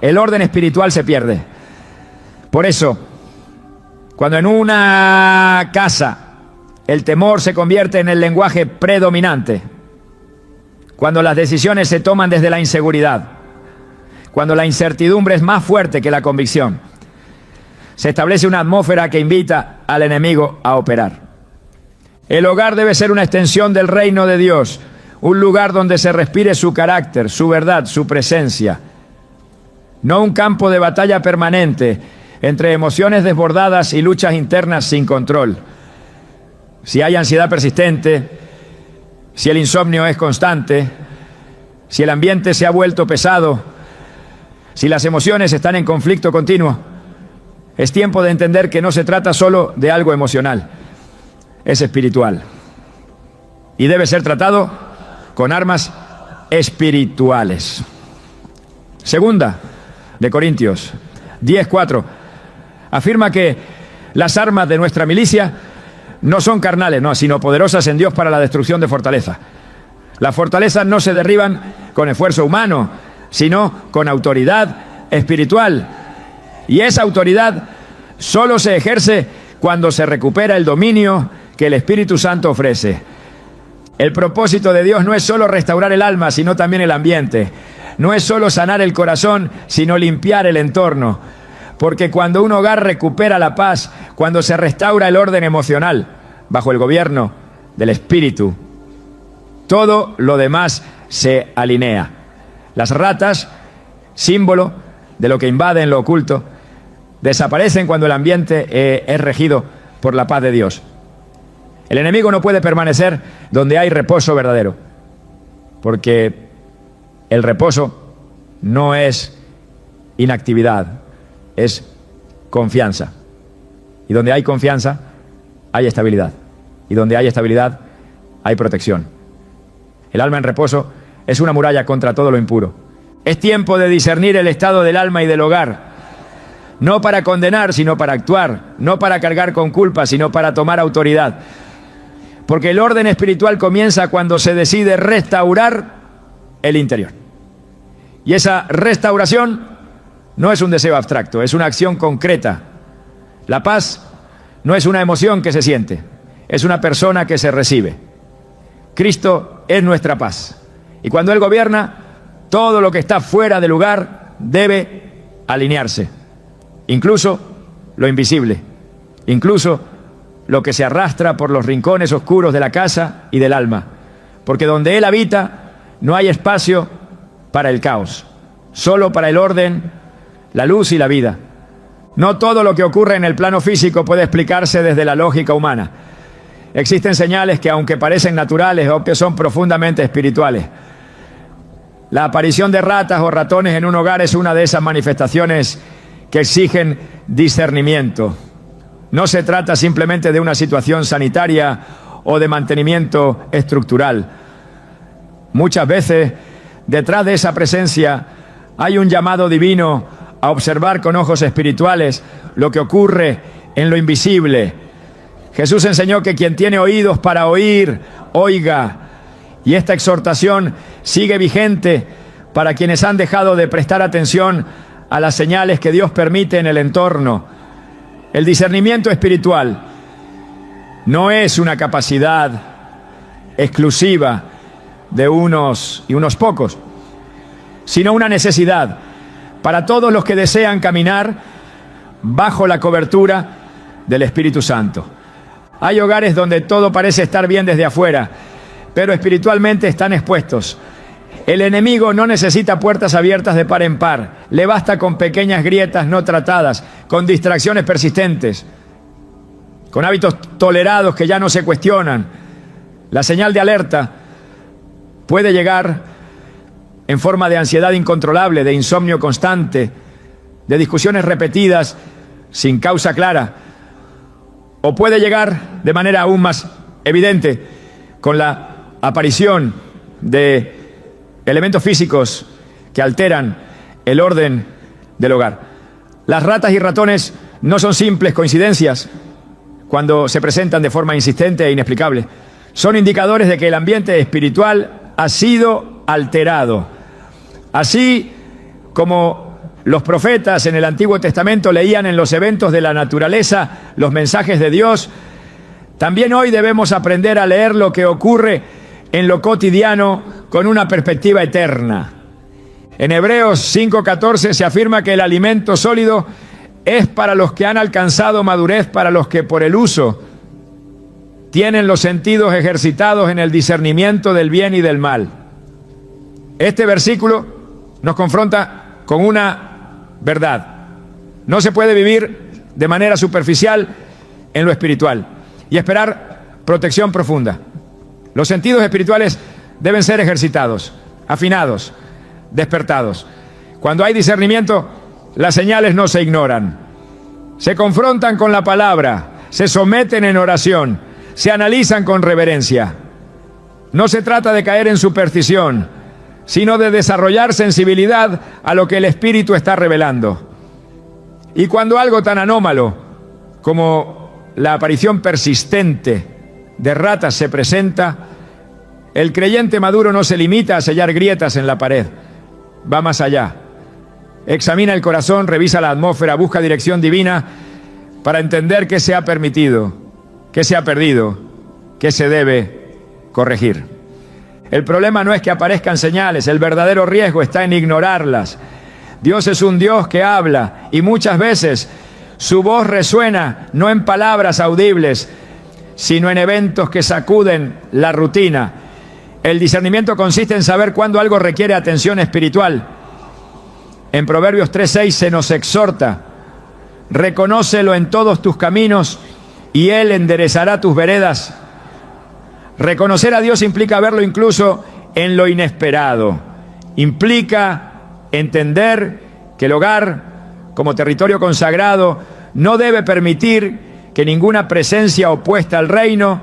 el orden espiritual se pierde. Por eso, cuando en una casa el temor se convierte en el lenguaje predominante, cuando las decisiones se toman desde la inseguridad, cuando la incertidumbre es más fuerte que la convicción, se establece una atmósfera que invita al enemigo a operar. El hogar debe ser una extensión del reino de Dios, un lugar donde se respire su carácter, su verdad, su presencia. No un campo de batalla permanente entre emociones desbordadas y luchas internas sin control. Si hay ansiedad persistente, si el insomnio es constante, si el ambiente se ha vuelto pesado, si las emociones están en conflicto continuo, es tiempo de entender que no se trata solo de algo emocional, es espiritual. Y debe ser tratado con armas espirituales. Segunda de Corintios 10:4 afirma que las armas de nuestra milicia no son carnales, no, sino poderosas en Dios para la destrucción de fortalezas. Las fortalezas no se derriban con esfuerzo humano, sino con autoridad espiritual. Y esa autoridad solo se ejerce cuando se recupera el dominio que el Espíritu Santo ofrece. El propósito de Dios no es solo restaurar el alma, sino también el ambiente. No es solo sanar el corazón, sino limpiar el entorno. Porque cuando un hogar recupera la paz, cuando se restaura el orden emocional, bajo el gobierno del Espíritu, todo lo demás se alinea. Las ratas, símbolo de lo que invade en lo oculto, desaparecen cuando el ambiente es regido por la paz de Dios. El enemigo no puede permanecer donde hay reposo verdadero, porque El reposo no es inactividad, es confianza. Y donde hay confianza, hay estabilidad. Y donde hay estabilidad, hay protección. El alma en reposo es una muralla contra todo lo impuro. Es tiempo de discernir el estado del alma y del hogar. No para condenar, sino para actuar. No para cargar con culpa, sino para tomar autoridad. Porque el orden espiritual comienza cuando se decide restaurar el interior. Y esa restauración no es un deseo abstracto, es una acción concreta. La paz no es una emoción que se siente, es una persona que se recibe. Cristo es nuestra paz. Y cuando Él gobierna, todo lo que está fuera de lugar debe alinearse. Incluso lo invisible, incluso lo que se arrastra por los rincones oscuros de la casa y del alma. Porque donde Él habita, no hay espacio para el caos, solo para el orden, la luz y la vida. No todo lo que ocurre en el plano físico puede explicarse desde la lógica humana. Existen señales que, aunque parecen naturales, son profundamente espirituales. La aparición de ratas o ratones en un hogar es una de esas manifestaciones que exigen discernimiento. No se trata simplemente de una situación sanitaria o de mantenimiento estructural. Muchas veces, detrás de esa presencia, hay un llamado divino a observar con ojos espirituales lo que ocurre en lo invisible. Jesús enseñó que quien tiene oídos para oír, oiga. Y esta exhortación sigue vigente para quienes han dejado de prestar atención a las señales que Dios permite en el entorno. El discernimiento espiritual no es una capacidad exclusiva de unos y unos pocos, sino una necesidad para todos los que desean caminar bajo la cobertura del Espíritu Santo. Hay hogares donde todo parece estar bien desde afuera, pero espiritualmente están expuestos. El enemigo no necesita puertas abiertas de par en par, le basta con pequeñas grietas no tratadas, con distracciones persistentes, con hábitos tolerados que ya no se cuestionan. La señal de alerta puede llegar en forma de ansiedad incontrolable, de insomnio constante, de discusiones repetidas sin causa clara, o puede llegar de manera aún más evidente con la aparición de elementos físicos que alteran el orden del hogar. Las ratas y ratones no son simples coincidencias cuando se presentan de forma insistente e inexplicable. Son indicadores de que el ambiente espiritual ha sido alterado. Así como los profetas en el Antiguo Testamento leían en los eventos de la naturaleza los mensajes de Dios, también hoy debemos aprender a leer lo que ocurre en lo cotidiano con una perspectiva eterna. En Hebreos 5:14 se afirma que el alimento sólido es para los que han alcanzado madurez, para los que por el uso tienen los sentidos ejercitados en el discernimiento del bien y del mal. Este versículo nos confronta con una verdad. No se puede vivir de manera superficial en lo espiritual y esperar protección profunda. Los sentidos espirituales deben ser ejercitados, afinados, despertados. Cuando hay discernimiento, las señales no se ignoran. Se confrontan con la palabra, se someten en oración, se analizan con reverencia. No se trata de caer en superstición, sino de desarrollar sensibilidad a lo que el Espíritu está revelando. Y cuando algo tan anómalo como la aparición persistente de ratas se presenta, el creyente maduro no se limita a sellar grietas en la pared, va más allá. Examina el corazón, revisa la atmósfera, busca dirección divina para entender qué se ha permitido, qué se ha perdido, qué se debe corregir. El problema no es que aparezcan señales, el verdadero riesgo está en ignorarlas. Dios es un Dios que habla y muchas veces su voz resuena no en palabras audibles, sino en eventos que sacuden la rutina. El discernimiento consiste en saber cuándo algo requiere atención espiritual. En Proverbios 3:6 se nos exhorta: reconócelo en todos tus caminos y Él enderezará tus veredas. Reconocer a Dios implica verlo incluso en lo inesperado, Implica entender que el hogar, como territorio consagrado, no debe permitir que ninguna presencia opuesta al reino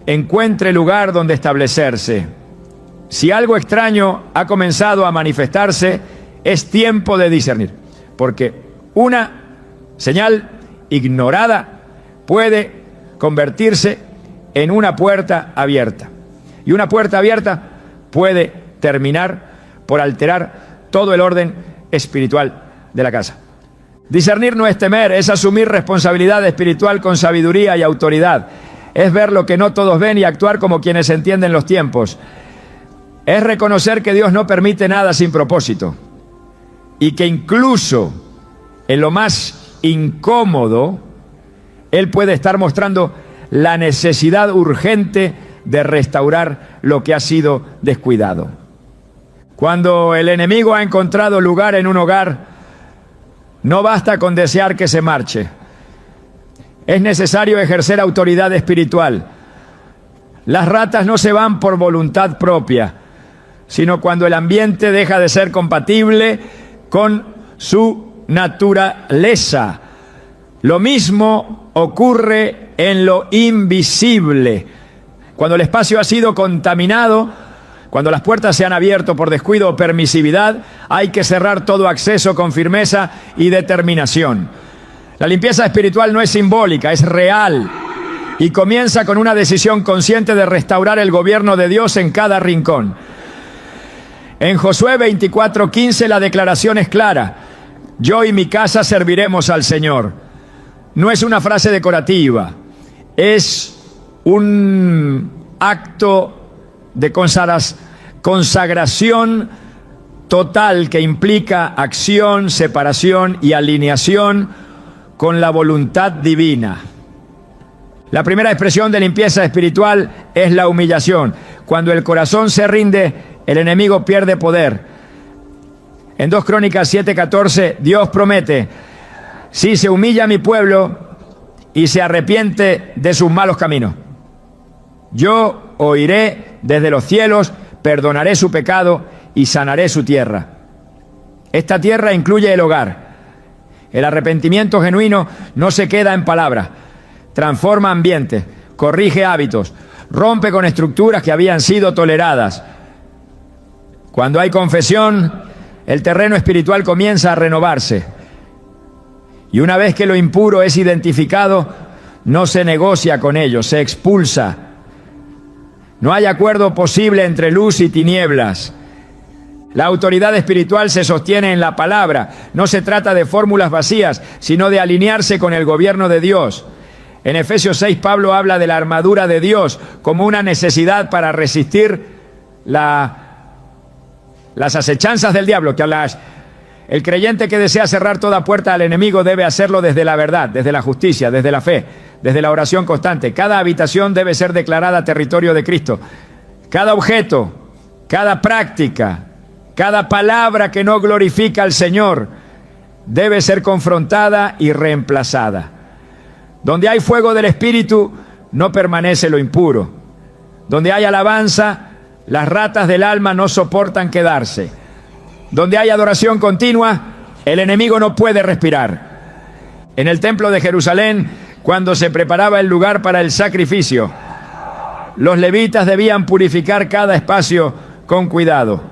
encuentre lugar donde establecerse. Si algo extraño ha comenzado a manifestarse, es tiempo de discernir, porque una señal ignorada puede convertirse en una puerta abierta. Y una puerta abierta puede terminar por alterar todo el orden espiritual de la casa. Discernir no es temer, es asumir responsabilidad espiritual con sabiduría y autoridad. Es ver lo que no todos ven y actuar como quienes entienden los tiempos. Es reconocer que Dios no permite nada sin propósito y que incluso en lo más incómodo, Él puede estar mostrando la necesidad urgente de restaurar lo que ha sido descuidado. Cuando el enemigo ha encontrado lugar en un hogar, no basta con desear que se marche. Es necesario ejercer autoridad espiritual. Las ratas no se van por voluntad propia, sino cuando el ambiente deja de ser compatible con su naturaleza. Lo mismo ocurre en lo invisible. Cuando el espacio ha sido contaminado, cuando las puertas se han abierto por descuido o permisividad, hay que cerrar todo acceso con firmeza y determinación. La limpieza espiritual no es simbólica, es real y comienza con una decisión consciente de restaurar el gobierno de Dios en cada rincón. En Josué 24:15 la declaración es clara: yo y mi casa serviremos al Señor. No es una frase decorativa, es un acto de consagración total que implica acción, separación y alineación con la voluntad divina. La primera expresión de limpieza espiritual es la humillación. Cuando el corazón se rinde, el enemigo pierde poder. En 2 Crónicas 7:14, Dios promete: si se humilla mi pueblo y se arrepiente de sus malos caminos, yo oiré desde los cielos, perdonaré su pecado y sanaré su tierra. Esta tierra incluye el hogar. El arrepentimiento genuino no se queda en palabras, transforma ambientes, corrige hábitos, rompe con estructuras que habían sido toleradas. Cuando hay confesión, el terreno espiritual comienza a renovarse. Y una vez que lo impuro es identificado, no se negocia con ello, se expulsa. No hay acuerdo posible entre luz y tinieblas. La autoridad espiritual se sostiene en la palabra. No se trata de fórmulas vacías, sino de alinearse con el gobierno de Dios. En Efesios 6, Pablo habla de la armadura de Dios como una necesidad para resistir las acechanzas del diablo. El creyente que desea cerrar toda puerta al enemigo debe hacerlo desde la verdad, desde la justicia, desde la fe, desde la oración constante. Cada habitación debe ser declarada territorio de Cristo. Cada objeto, cada práctica, cada palabra que no glorifica al Señor debe ser confrontada y reemplazada. Donde hay fuego del Espíritu, no permanece lo impuro. Donde hay alabanza, las ratas del alma no soportan quedarse. Donde hay adoración continua, el enemigo no puede respirar. En el templo de Jerusalén, cuando se preparaba el lugar para el sacrificio, los levitas debían purificar cada espacio con cuidado.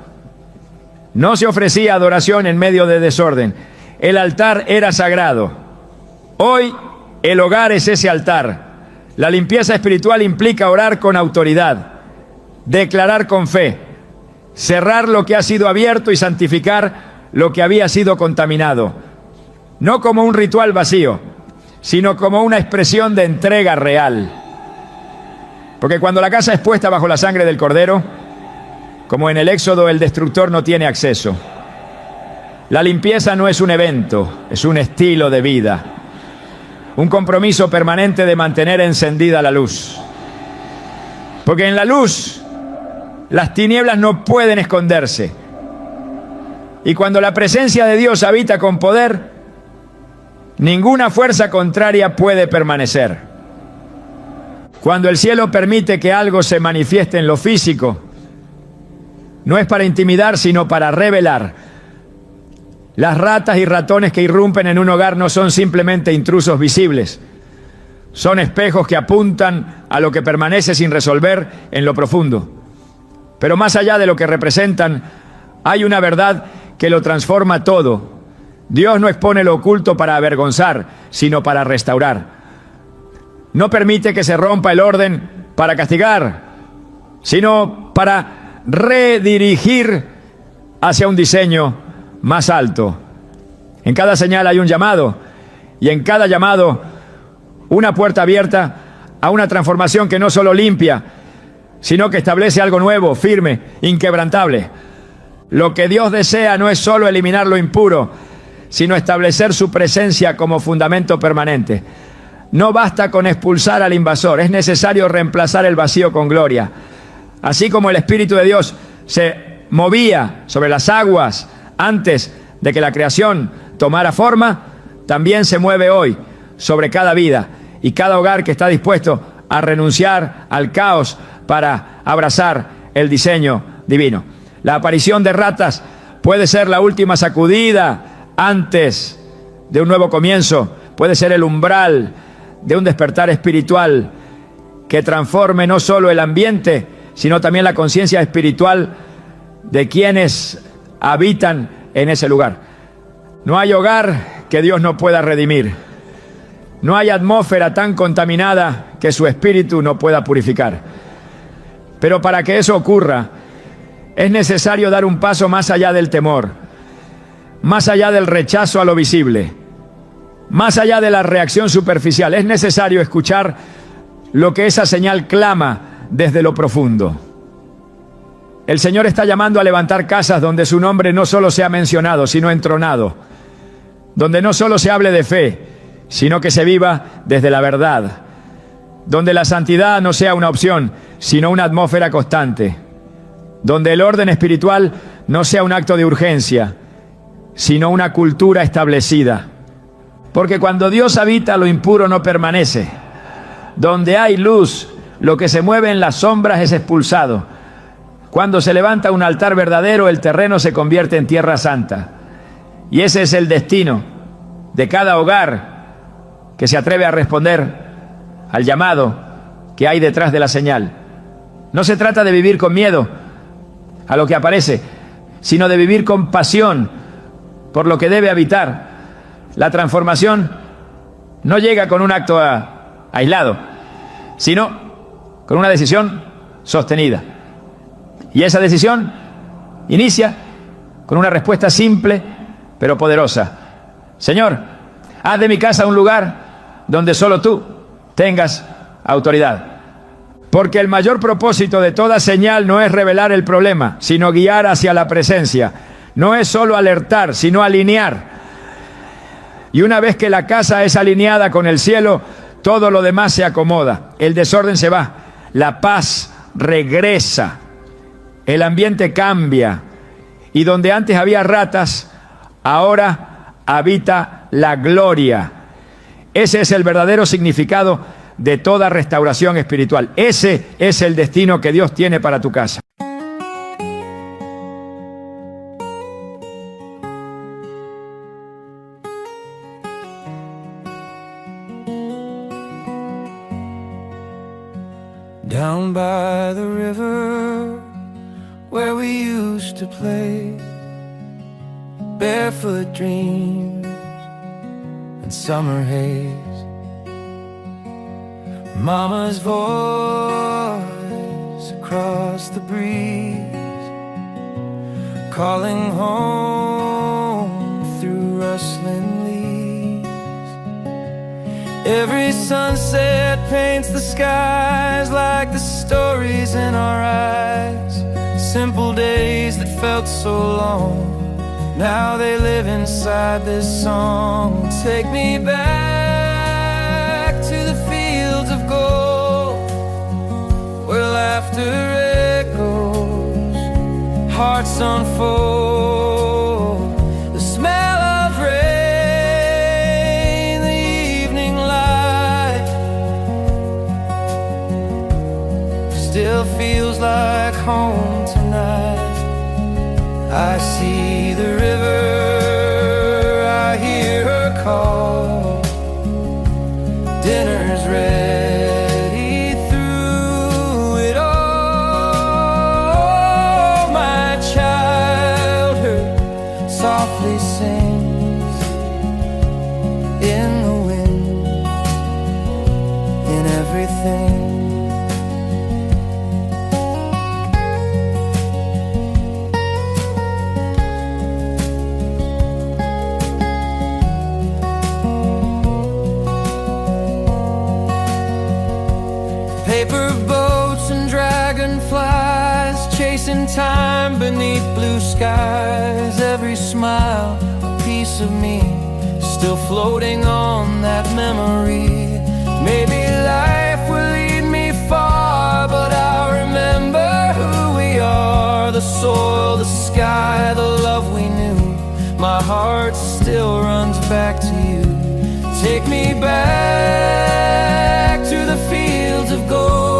No se ofrecía adoración en medio de desorden. El altar era sagrado. Hoy el hogar es ese altar. La limpieza espiritual implica orar con autoridad, declarar con fe, cerrar lo que ha sido abierto y santificar lo que había sido contaminado. No como un ritual vacío, sino como una expresión de entrega real. Porque cuando la casa es puesta bajo la sangre del Cordero, como en el Éxodo, el destructor no tiene acceso. La limpieza no es un evento, es un estilo de vida. Un compromiso permanente de mantener encendida la luz. Porque en la luz, las tinieblas no pueden esconderse. Y cuando la presencia de Dios habita con poder, ninguna fuerza contraria puede permanecer. Cuando el cielo permite que algo se manifieste en lo físico, No es para intimidar, sino para revelar. Las ratas y ratones que irrumpen en un hogar no son simplemente intrusos visibles. Son espejos que apuntan a lo que permanece sin resolver en lo profundo. Pero más allá de lo que representan, hay una verdad que lo transforma todo. Dios no expone lo oculto para avergonzar, sino para restaurar. No permite que se rompa el orden para castigar, sino para redirigir hacia un diseño más alto. En cada señal hay un llamado, y en cada llamado una puerta abierta a una transformación que no solo limpia, sino que establece algo nuevo, firme, inquebrantable. Lo que Dios desea no es solo eliminar lo impuro, sino establecer su presencia como fundamento permanente. No basta con expulsar al invasor, es necesario reemplazar el vacío con gloria. Así como el Espíritu de Dios se movía sobre las aguas antes de que la creación tomara forma, también se mueve hoy sobre cada vida y cada hogar que está dispuesto a renunciar al caos para abrazar el diseño divino. La aparición de ratas puede ser la última sacudida antes de un nuevo comienzo, puede ser el umbral de un despertar espiritual que transforme no solo el ambiente, sino también la conciencia espiritual de quienes habitan en ese lugar. No hay hogar que Dios no pueda redimir. No hay atmósfera tan contaminada que su espíritu no pueda purificar. Pero para que eso ocurra, es necesario dar un paso más allá del temor, más allá del rechazo a lo visible, más allá de la reacción superficial. Es necesario escuchar lo que esa señal clama desde lo profundo. El Señor está llamando a levantar casas donde su nombre no solo sea mencionado, sino entronado, donde no solo se hable de fe, sino que se viva desde la verdad, donde la santidad no sea una opción, sino una atmósfera constante, donde el orden espiritual no sea un acto de urgencia, sino una cultura establecida. Porque cuando Dios habita, lo impuro no permanece. Donde hay luz, lo que se mueve en las sombras es expulsado. Cuando se levanta un altar verdadero, el terreno se convierte en tierra santa. Y ese es el destino de cada hogar que se atreve a responder al llamado que hay detrás de la señal. No se trata de vivir con miedo a lo que aparece, sino de vivir con pasión por lo que debe habitar. La transformación no llega con un acto aislado, sino con una decisión sostenida. Y esa decisión inicia con una respuesta simple pero poderosa. Señor, haz de mi casa un lugar donde solo tú tengas autoridad. Porque el mayor propósito de toda señal no es revelar el problema, sino guiar hacia la presencia. No es solo alertar, sino alinear. Y una vez que la casa es alineada con el cielo, todo lo demás se acomoda. El desorden se va, la paz regresa, el ambiente cambia. Y donde antes había ratas, ahora habita la gloria. Ese es el verdadero significado de toda restauración espiritual. Ese es el destino que Dios tiene para tu casa. Down by the river where we used to play, barefoot dreams and summer haze, Mama's voice across the breeze, calling home through rustling leaves. Every sunset paints the skies like the stories in our eyes. Simple days that felt so long, now they live inside this song. Take me back to the fields of gold, where laughter echoes, hearts unfold. The smell of rain, the evening light, still feels like home tonight. I see the river, I hear her call. Dinner's ready through it all. My childhood softly sings in the wind, in everything. Paper boats and dragonflies, chasing time beneath blue skies. Every smile, a piece of me, still floating on that memory. Maybe life will lead me far, but I'll remember who we are. The soil, the sky, the love we knew. My heart still runs back to you. Take me back to the fields of gold.